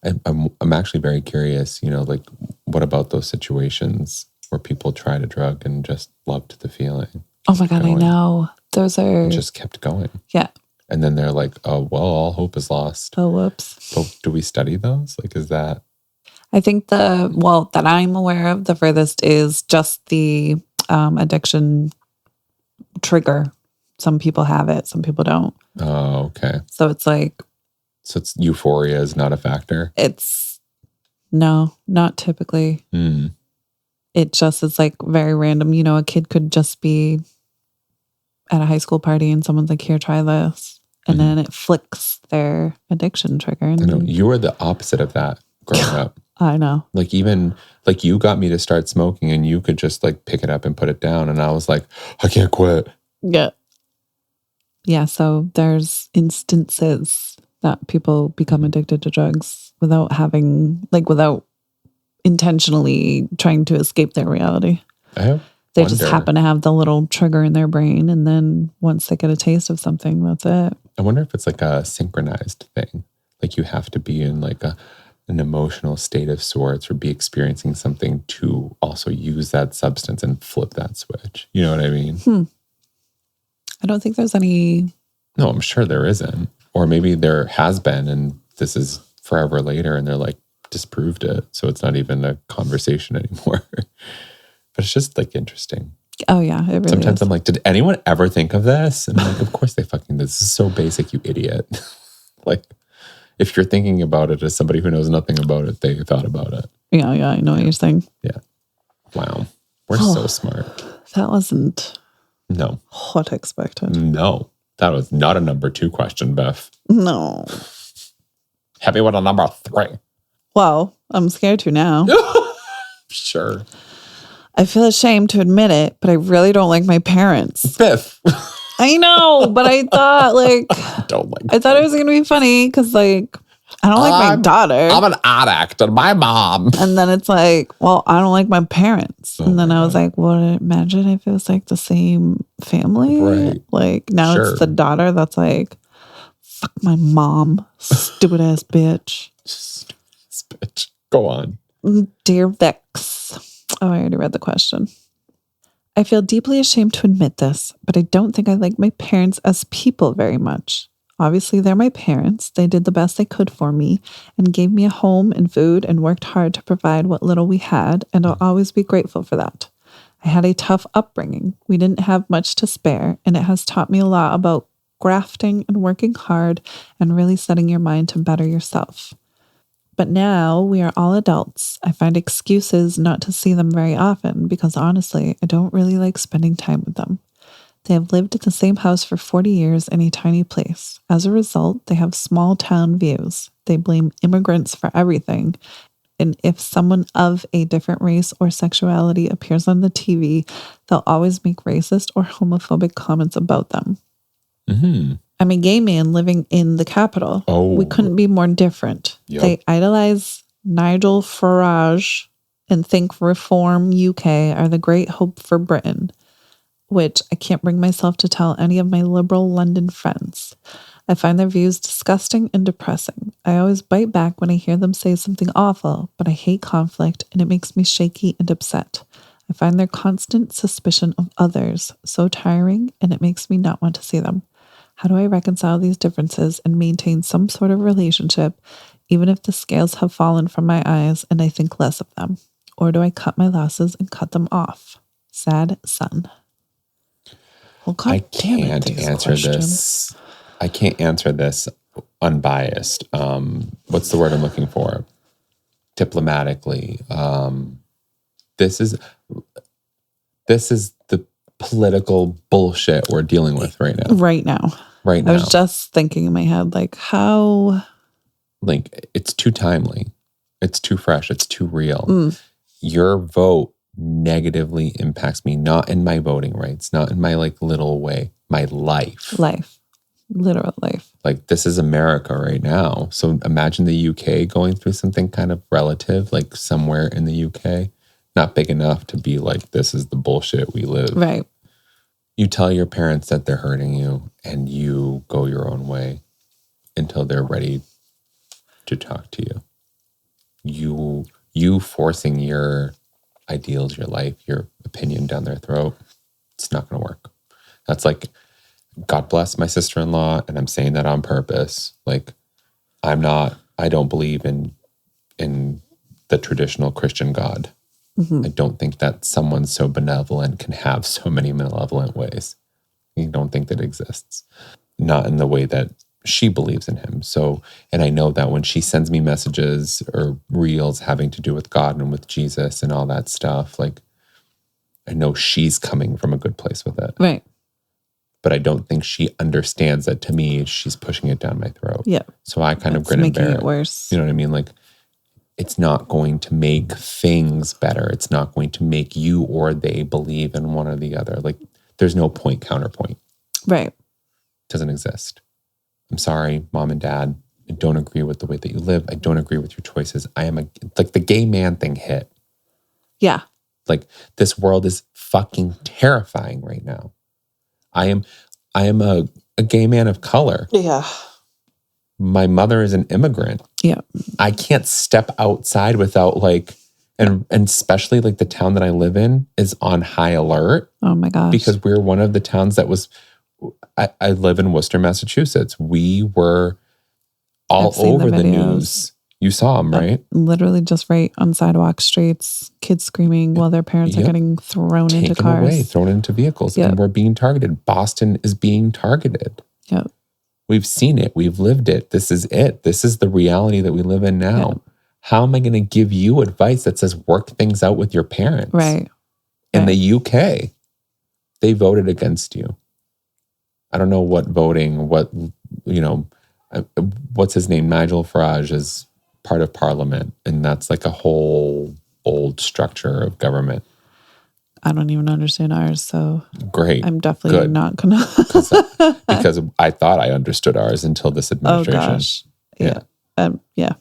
And I'm actually very curious, like what about those situations where people tried a drug and just loved the feeling? Oh my God, I going. know. Those are... And just kept going. Yeah. And then they're like, oh, well, all hope is lost. Oh, whoops. But do we study those? Like, is that... I think that I'm aware of, the furthest is just the addiction trigger. Some people have it, some people don't. Oh, okay. So it's like... So it's euphoria is not a factor? No, not typically. It just is like very random. A kid could just be at a high school party and someone's like, here, try this. And then it flicks their addiction trigger. And I know. You were the opposite of that growing up. I know. Like even, like you got me to start smoking and you could just like pick it up and put it down. And I was like, I can't quit. Yeah. Yeah, so there's instances that people become addicted to drugs without intentionally trying to escape their reality. They just happen to have the little trigger in their brain. And then once they get a taste of something, that's it. I wonder if it's like a synchronized thing. Like you have to be in like an emotional state of sorts or be experiencing something to also use that substance and flip that switch. You know what I mean? I don't think there's any... No, I'm sure there isn't. Or maybe there has been and this is forever later and they're like disproved it. So it's not even a conversation anymore. But it's just like interesting. Oh yeah, it really Sometimes is. I'm like, did anyone ever think of this? And I'm like, of course they fucking did. This is so basic, you idiot. Like, if you're thinking about it as somebody who knows nothing about it, they thought about it. Yeah, I know what you're saying. Yeah. Wow. We're so smart. That wasn't No. what I expected. No. That was not a number 2 question, Biff. No. Hit me with a number 3. Well, I'm scared to now. Sure. I feel ashamed to admit it, but I really don't like my parents. Biff. I know, but I thought I thought it was going to be funny because I don't like my daughter. I'm an addict and my mom. And then it's like, well, I don't like my parents. And then I was like, well, imagine if it was like the same family. Right. Like now it's the daughter that's like, fuck my mom, stupid ass bitch. Bitch. Go on. Dear Vix. Oh, I already read the question. I feel deeply ashamed to admit this, but I don't think I like my parents as people very much. Obviously, they're my parents. They did the best they could for me and gave me a home and food and worked hard to provide what little we had, and I'll always be grateful for that. I had a tough upbringing. We didn't have much to spare, and it has taught me a lot about grafting and working hard and really setting your mind to better yourself. But now we are all adults. I find excuses not to see them very often because honestly, I don't really like spending time with them. They have lived in the same house for 40 years in a tiny place. As a result, they have small town views. They blame immigrants for everything. And if someone of a different race or sexuality appears on the TV, they'll always make racist or homophobic comments about them. Mm-hmm. I'm a gay man living in the capital. Oh. We couldn't be more different. Yep. They idolize Nigel Farage and think Reform UK are the great hope for Britain, which I can't bring myself to tell any of my liberal London friends. I find their views disgusting and depressing. I always bite back when I hear them say something awful, but I hate conflict and it makes me shaky and upset. I find their constant suspicion of others so tiring and it makes me not want to see them. How do I reconcile these differences and maintain some sort of relationship, even if the scales have fallen from my eyes and I think less of them? Or do I cut my losses and cut them off? Sad son. Well, God I damn it, can't these answer questions. this. I can't answer this unbiased. What's the word I'm looking for? Diplomatically. This is the political bullshit we're dealing with right now. Right now. Right now. I was just thinking in my head, how... Like, it's too timely. It's too fresh. It's too real. Your vote negatively impacts me, not in my voting rights, not in my little way, my life. Literal life. Like, this is America right now. So imagine the UK going through something kind of relative, like somewhere in the UK, not big enough to be like, this is the bullshit we live. Right. You tell your parents that they're hurting you and you go your own way until they're ready to talk to you. You forcing your ideals, your life, your opinion down their throat, it's not going to work. That's like, God bless my sister-in-law, and I'm saying that on purpose. Like, I don't believe in the traditional Christian God. Mm-hmm. I don't think that someone so benevolent can have so many malevolent ways. I don't think that exists. Not in the way that she believes in him. So, and I know that when she sends me messages or reels having to do with God and with Jesus and all that stuff, like, I know she's coming from a good place with it. Right. But I don't think she understands that to me, she's pushing it down my throat. Yeah. So I kind of grin and bear it. Making it worse. You know what I mean? Like, it's not going to make things better. It's not going to make you or they believe in one or the other. Like, there's no point counterpoint. Right. It doesn't exist. I'm sorry, mom and dad. I don't agree with the way that you live. I don't agree with your choices. Like, the gay man thing hit. Yeah. Like, this world is fucking terrifying right now. I am a gay man of color. Yeah. My mother is an immigrant. Yeah. I can't step outside without and especially the town that I live in is on high alert. Oh my gosh. Because we're one of the towns that I live in Worcester, Massachusetts. We were all over the news. You saw them, right? Literally just right on sidewalk streets, kids screaming while their parents are getting thrown into cars. Taken away, thrown into vehicles. Yep. And we're being targeted. Boston is being targeted. Yep. We've seen it. We've lived it. This is it. This is the reality that we live in now. Yeah. How am I going to give you advice that says work things out with your parents? Right. In the UK, they voted against you. I don't know what voting, what's his name? Nigel Farage is part of parliament, and that's like a whole old structure of government. I don't even understand ours, so Great. I'm definitely not gonna. because I thought I understood ours until this administration. Oh gosh, yeah.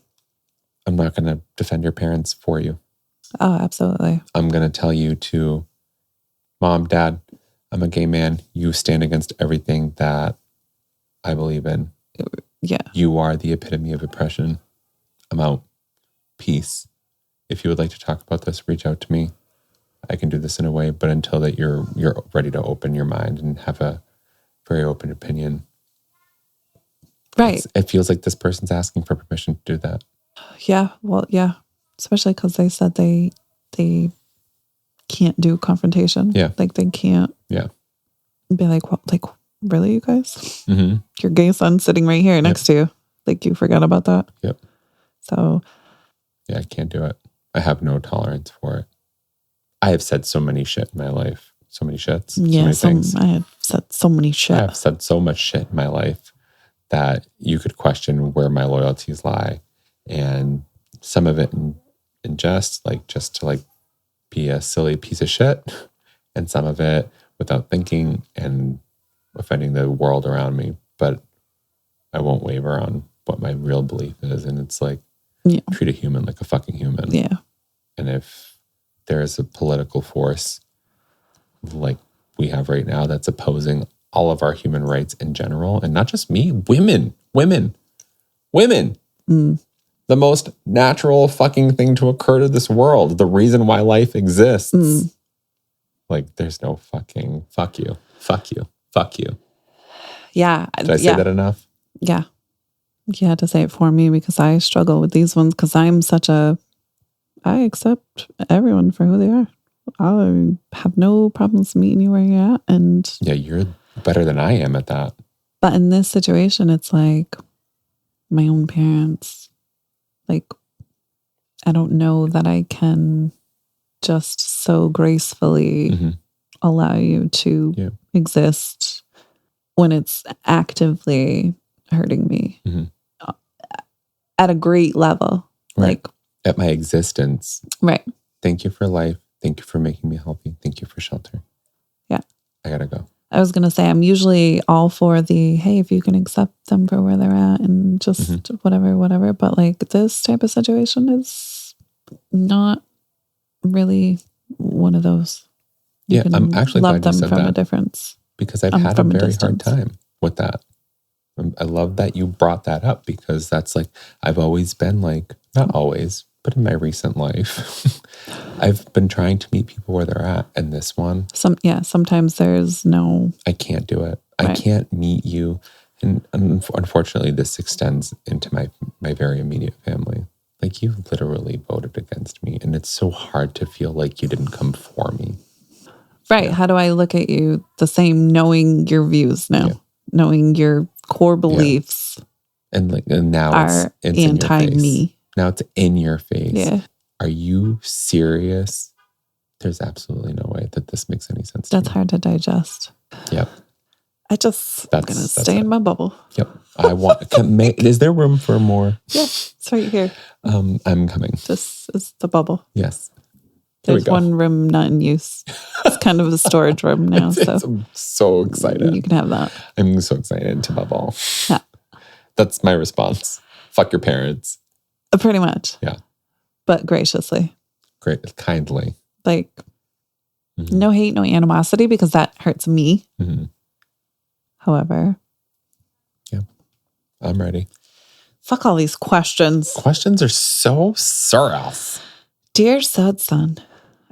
I'm not going to defend your parents for you. Oh, absolutely. I'm going to tell you to, Mom, Dad, I'm a gay man. You stand against everything that I believe in. Yeah. You are the epitome of oppression. I'm out. Peace. If you would like to talk about this, reach out to me. I can do this in a way, but until that you're ready to open your mind and have a very open opinion. Right. It feels like this person's asking for permission to do that. Yeah. Well, yeah. Especially because they said they can't do confrontation. Yeah. Like they can't. Yeah. Be like, what? Like, really, you guys? Mm-hmm. Your gay son sitting right here next to you. Like you forgot about that. Yep. So. Yeah, I can't do it. I have no tolerance for it. I have said so many shit in my life. So many shits. Yeah, so many things. I have said so many shit. I have said so much shit in my life that you could question where my loyalties lie. And some of it in jest, like just to like be a silly piece of shit. And some of it without thinking and offending the world around me. But I won't waver on what my real belief is. And it's like, treat a human like a fucking human. Yeah. And if there is a political force like we have right now that's opposing all of our human rights in general, and not just me, women. The most natural fucking thing to occur to this world. The reason why life exists. Like there's no fucking fuck you. Yeah. Did I say that enough? Yeah. You had to say it for me because I struggle with these ones because I accept everyone for who they are. I have no problems meeting you where you're at. And yeah, you're better than I am at that. But in this situation, it's like my own parents. Like, I don't know that I can just so gracefully allow you to exist when it's actively hurting me at a great level. Right. Like at my existence. Right. Thank you for life. Thank you for making me healthy. Thank you for shelter. Yeah. I gotta go. I was going to say, I'm usually all for the, hey, if you can accept them for where they're at and just whatever. But like this type of situation is not really one of those. You can I'm actually love glad you them said from that. a difference. Because I've had a very hard time with that. I love that you brought that up because that's like, I've always been like, not always, but in my recent life, I've been trying to meet people where they're at. And this one. Sometimes there's no. I can't do it. Right. I can't meet you. And unfortunately, this extends into my very immediate family. Like you literally voted against me. And it's so hard to feel like you didn't come for me. Right. Yeah. How do I look at you the same knowing your views now? Yeah. Knowing your core beliefs. Yeah. And now it's anti-me. Now it's in your face. Yeah. Are you serious? There's absolutely no way that this makes any sense. That's hard to digest. Yep. I'm going to stay in my bubble. Yep. Is there room for more? Yeah, it's right here. I'm coming. This is the bubble. Yes. There's one room not in use. It's kind of a storage room now. I'm so excited. You can have that. I'm so excited to bubble. Yeah. That's my response. Fuck your parents. Pretty much. Yeah. But graciously. Great. Kindly. Like, no hate, no animosity, because that hurts me. However. Yeah. I'm ready. Fuck all these questions. Questions are so serious. Dear sad son,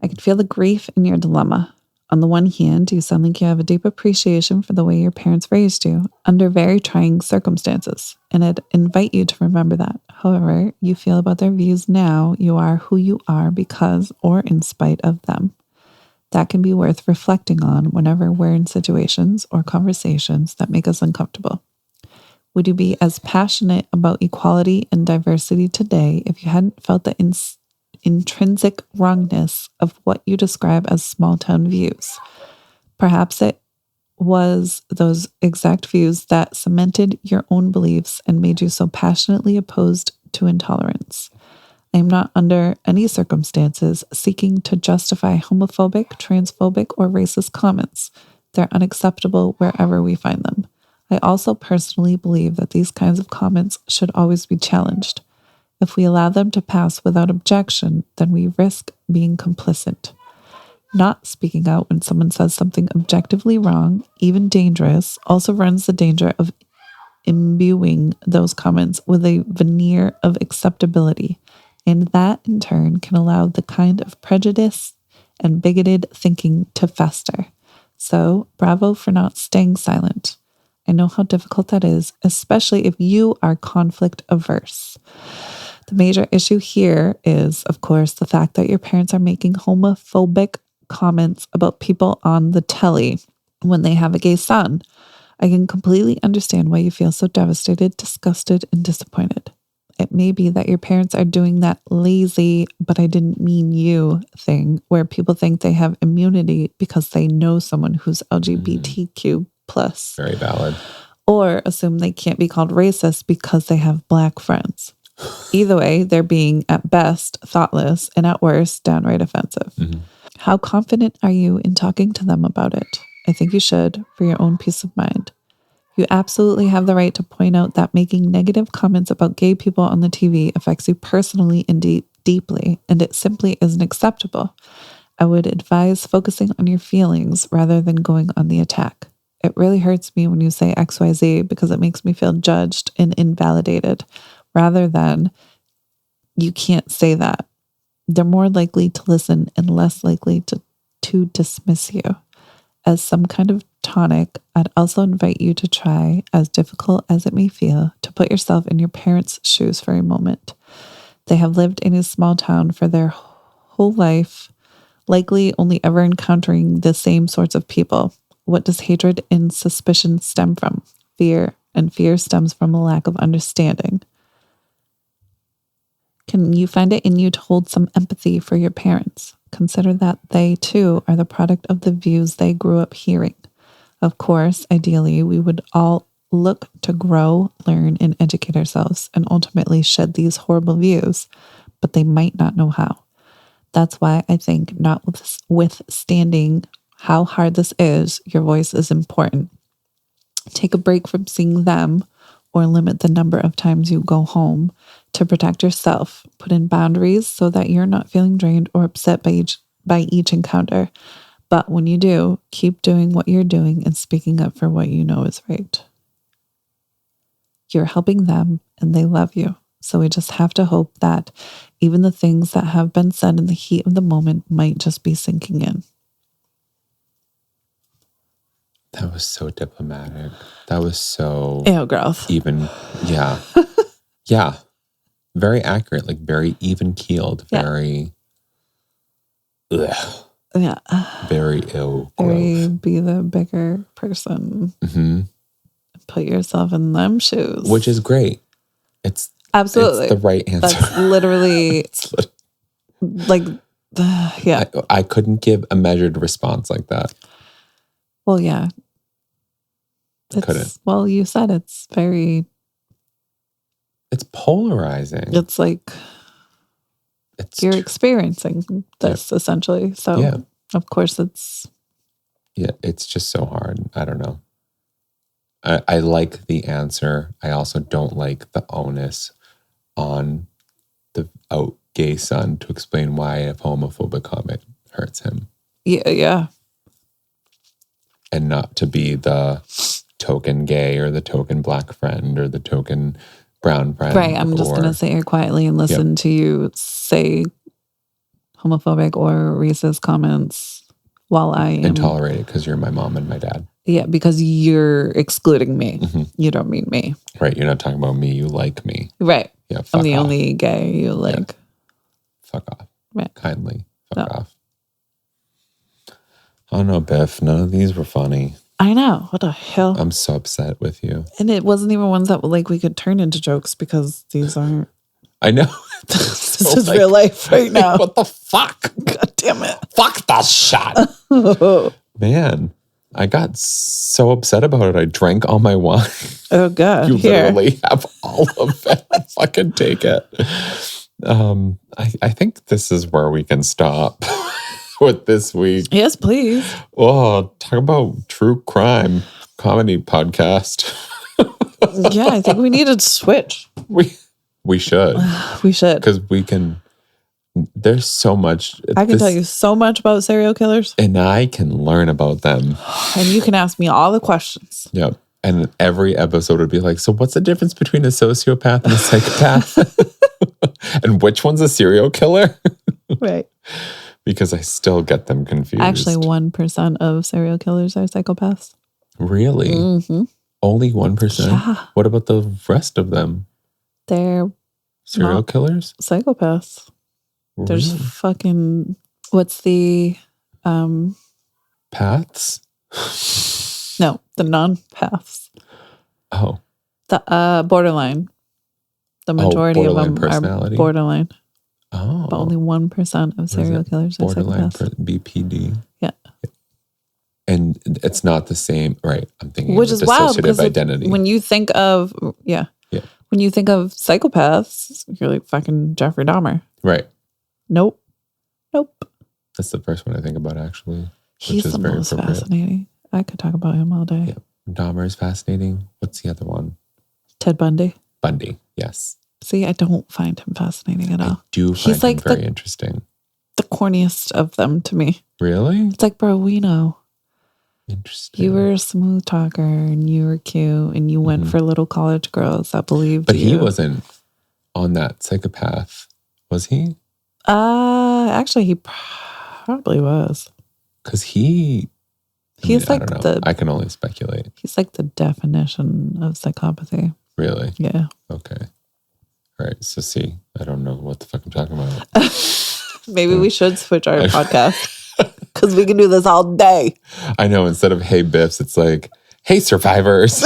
I can feel the grief in your dilemma. On the one hand, you sound like you have a deep appreciation for the way your parents raised you under very trying circumstances, and I'd invite you to remember that. However you feel about their views now, you are who you are because or in spite of them. That can be worth reflecting on whenever we're in situations or conversations that make us uncomfortable. Would you be as passionate about equality and diversity today if you hadn't felt the intrinsic wrongness of what you describe as small town views? Perhaps it was those exact views that cemented your own beliefs and made you so passionately opposed to intolerance. I am not under any circumstances seeking to justify homophobic, transphobic, or racist comments. They're unacceptable wherever we find them. I also personally believe that these kinds of comments should always be challenged. If we allow them to pass without objection, then we risk being complicit. Not speaking out when someone says something objectively wrong, even dangerous, also runs the danger of imbuing those comments with a veneer of acceptability, and that in turn can allow the kind of prejudice and bigoted thinking to fester. So, bravo for not staying silent. I know how difficult that is, especially if you are conflict averse. The major issue here is, of course, the fact that your parents are making homophobic comments about people on the telly when they have a gay son. I can completely understand why you feel so devastated, disgusted, and disappointed. It may be that your parents are doing that lazy, but I didn't mean you thing where people think they have immunity because they know someone who's LGBTQ plus. Very valid. Or assume they can't be called racist because they have black friends. Either way, they're being at best thoughtless and at worst downright offensive. Mm-hmm. How confident are you in talking to them about it? I think you should, for your own peace of mind. You absolutely have the right to point out that making negative comments about gay people on the TV affects you personally and deeply, and it simply isn't acceptable. I would advise focusing on your feelings rather than going on the attack. It really hurts me when you say XYZ because it makes me feel judged and invalidated, rather than you can't say that. They're more likely to listen and less likely to dismiss you. As some kind of tonic, I'd also invite you to try, as difficult as it may feel, to put yourself in your parents' shoes for a moment. They have lived in a small town for their whole life, likely only ever encountering the same sorts of people. What does hatred and suspicion stem from? Fear, and fear stems from a lack of understanding. Can you find it in you to hold some empathy for your parents? Consider that they, too, are the product of the views they grew up hearing. Of course, ideally, we would all look to grow, learn, and educate ourselves and ultimately shed these horrible views, but they might not know how. That's why I think notwithstanding how hard this is, your voice is important. Take a break from seeing them or limit the number of times you go home to protect yourself. Put in boundaries so that you're not feeling drained or upset by each encounter. But when you do, keep doing what you're doing and speaking up for what you know is right. You're helping them and they love you. So we just have to hope that even the things that have been said in the heat of the moment might just be sinking in. That was so diplomatic. That was so... Ew, growth. Even, yeah. Yeah. Very accurate, like very even keeled, very... Ugh. Yeah. Very ill. Very be the bigger person. Mm-hmm. Put yourself in them shoes. Which is great. It's absolutely it's the right answer. That's literally like, yeah. I couldn't give a measured response like that. Well, yeah. Couldn't. Well, you said it's very... It's polarizing. It's like you're experiencing this essentially. So, of course, it's... Yeah, it's just so hard. I don't know. I like the answer. I also don't like the onus on the out gay son to explain why a homophobic comment hurts him. Yeah. And not to be the token gay or the token black friend or the token brown friend. Right. I'm just going to sit here quietly and listen to you say homophobic or racist comments while I am... And tolerate it because you're my mom and my dad. Yeah, because you're excluding me. Mm-hmm. You don't mean me. Right. You're not talking about me. You like me. Right. Yeah. I'm the only gay you like. Yeah. Fuck off. Right. Kindly. Fuck off. Oh no, Biff. None of these were funny. I know. What the hell? I'm so upset with you. And it wasn't even ones that like we could turn into jokes because these aren't. I know. This is real life right now. What the fuck? God damn it. Fuck that shot. Man, I got so upset about it. I drank all my wine. Oh, God. You Here. literally have all of it. Fucking take it. I think this is where we can stop with this week. Yes, please. Oh, talk about true crime comedy podcast. Yeah, I think we need to switch. We should. We should. Because we can, there's so much. I can tell you so much about serial killers. And I can learn about them. And you can ask me all the questions. Yep. And every episode would be like, so what's the difference between a sociopath and a psychopath? And which one's a serial killer? Right. Because I still get them confused. Actually, 1% of serial killers are psychopaths. Really? Mm-hmm. Only 1%? Yeah. What about the rest of them? They're Serial not killers? psychopaths. There's Really? fucking, what's the, Paths? no, the non-paths. Oh. The borderline. The majority of borderline them personality? are borderline. Oh. But only 1% of serial killers are Borderline psychopaths. BPD. Yeah. And it's not the same, right? I'm thinking Which of is wild because dissociative identity. when you think of, Yeah. when you think of psychopaths, you're like fucking Jeffrey Dahmer. Right. Nope. That's the first one I think about, actually. He's is the very most appropriate. fascinating. I could talk about him all day. Yeah. Dahmer is fascinating. What's the other one? Ted Bundy. Bundy. Yes. See, I don't find him fascinating at I all. do He's find him like very interesting. The corniest of them to me. Really? It's like, bro, we know. Interesting. You were a smooth talker and you were cute and you went for little college girls that believed But you. he wasn't on that psychopath, was he? Actually, he probably was. Because he's I like don't know. I can only speculate. He's like the definition of psychopathy. Really? Yeah. Okay. All right. So see, I don't know what the fuck I'm talking about. Maybe we should switch our podcast because we can do this all day. I know. Instead of hey Biffs, it's like hey survivors.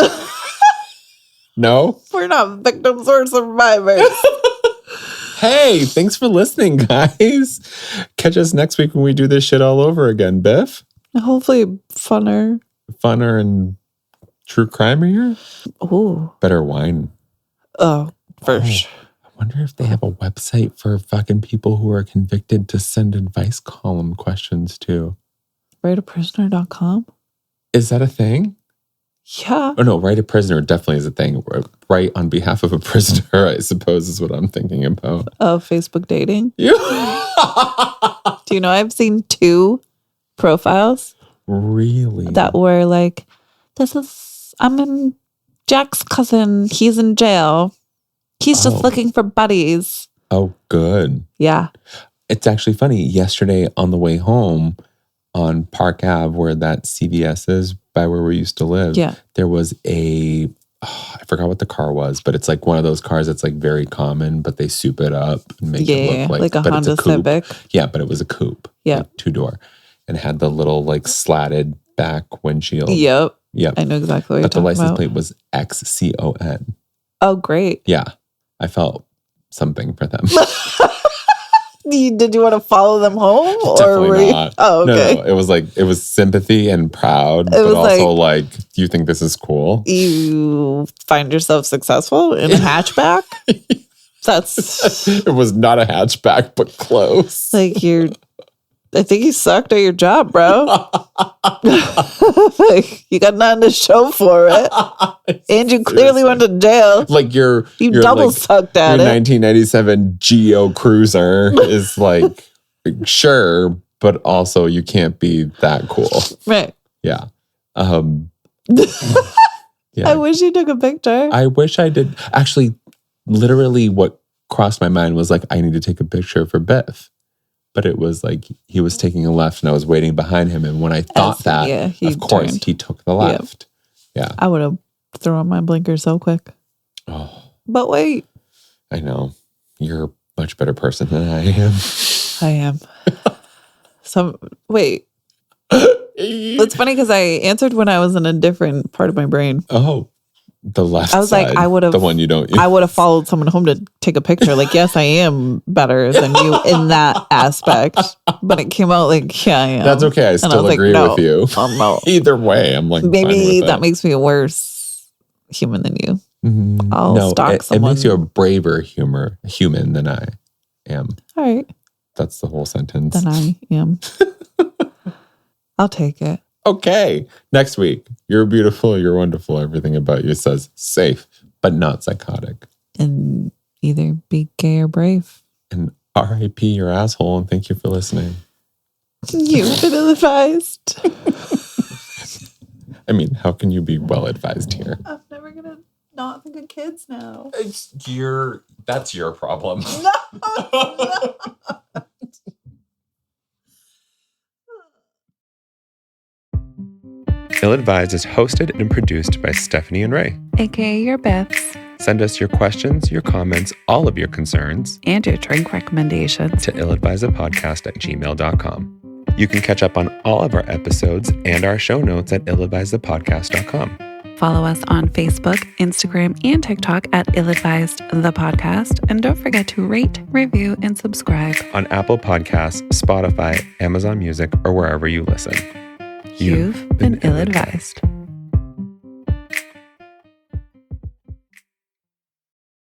No? We're not victims or survivors. Hey, thanks for listening, guys. Catch us next week when we do this shit all over again, Biff. Hopefully funner. Funner and true crime-ier. Ooh. Better wine. Oh, for sure. I wonder if they have a website for fucking people who are convicted to send advice column questions to. WriteAprisoner.com? Is that a thing? Yeah. Oh no, write a prisoner definitely is a thing. Write on behalf of a prisoner, I suppose, is what I'm thinking about. Oh, Facebook dating? Yeah. Do you know I've seen 2 profiles Really? that were like, I'm in Jack's cousin. He's in jail. He's just looking for buddies. Oh, good. Yeah. It's actually funny. Yesterday on the way home on Park Ave, where that CVS is by where we used to live, there was I forgot what the car was, but it's like one of those cars that's like very common, but they soup it up and make it look like a but Honda it's a coupe. Civic. Yeah, but it was a coupe. Yeah. Like 2-door. And had the little like slatted back windshield. Yep. Yep. I know exactly what But the you're license talking plate about. was XCON. Oh, great. Yeah. I felt something for them. Did you want to follow them home? Definitely or were not. You? Oh, okay. No, it was like, it was sympathy and proud, but was also like, do you think this is cool? You find yourself successful in a hatchback? That's It was not a hatchback, but close. like I think you sucked at your job, bro. Like, you got nothing to show for it. And you clearly went to jail. Like you double sucked at your it. 1997 Geo Cruiser is like, sure, but also you can't be that cool. Right. Yeah. Yeah. I wish you took a picture. I wish I did. Actually, literally what crossed my mind was like, I need to take a picture for Biff. But it was like he was taking a left and I was waiting behind him. And when I thought of course, turned. he took the left. Yeah. I would have thrown on my blinker so quick. Oh, But wait. I know. You're a much better person than I am. I am. Wait. It's funny because I answered when I was in a different part of my brain. Oh, the left I was side. like, I would have the one you don't use. I would have followed someone home to take a picture. Like, yes, I am better than you in that aspect. But it came out like, yeah, I am. That's okay. I still was agree like, with you. No. Either way, I'm like, Maybe fine that with makes me a worse human than you. it. I'll stalk it someone. makes you a braver human than I am. All right. That's the whole sentence. Then I am. I'll take it. Okay. Next week, you're beautiful, you're wonderful. Everything about you says safe, but not psychotic. And either be gay or brave. And RIP your asshole, and thank you for listening. You've been ill-advised. I mean, how can you be well advised here? I'm never going to not think of kids now. That's your problem. No, it's not. Ill-Advised is hosted and produced by Stefani and Ray. AKA your Biffs. Send us your questions, your comments, all of your concerns And your drink recommendations. to illadvisedpodcast@gmail.com. You can catch up on all of our episodes and our show notes at illadvisedpodcast.com. Follow us on Facebook, Instagram, and TikTok at Ill-Advised the Podcast. And don't forget to rate, review, and subscribe. On Apple Podcasts, Spotify, Amazon Music, or wherever you listen. You've been ill-advised.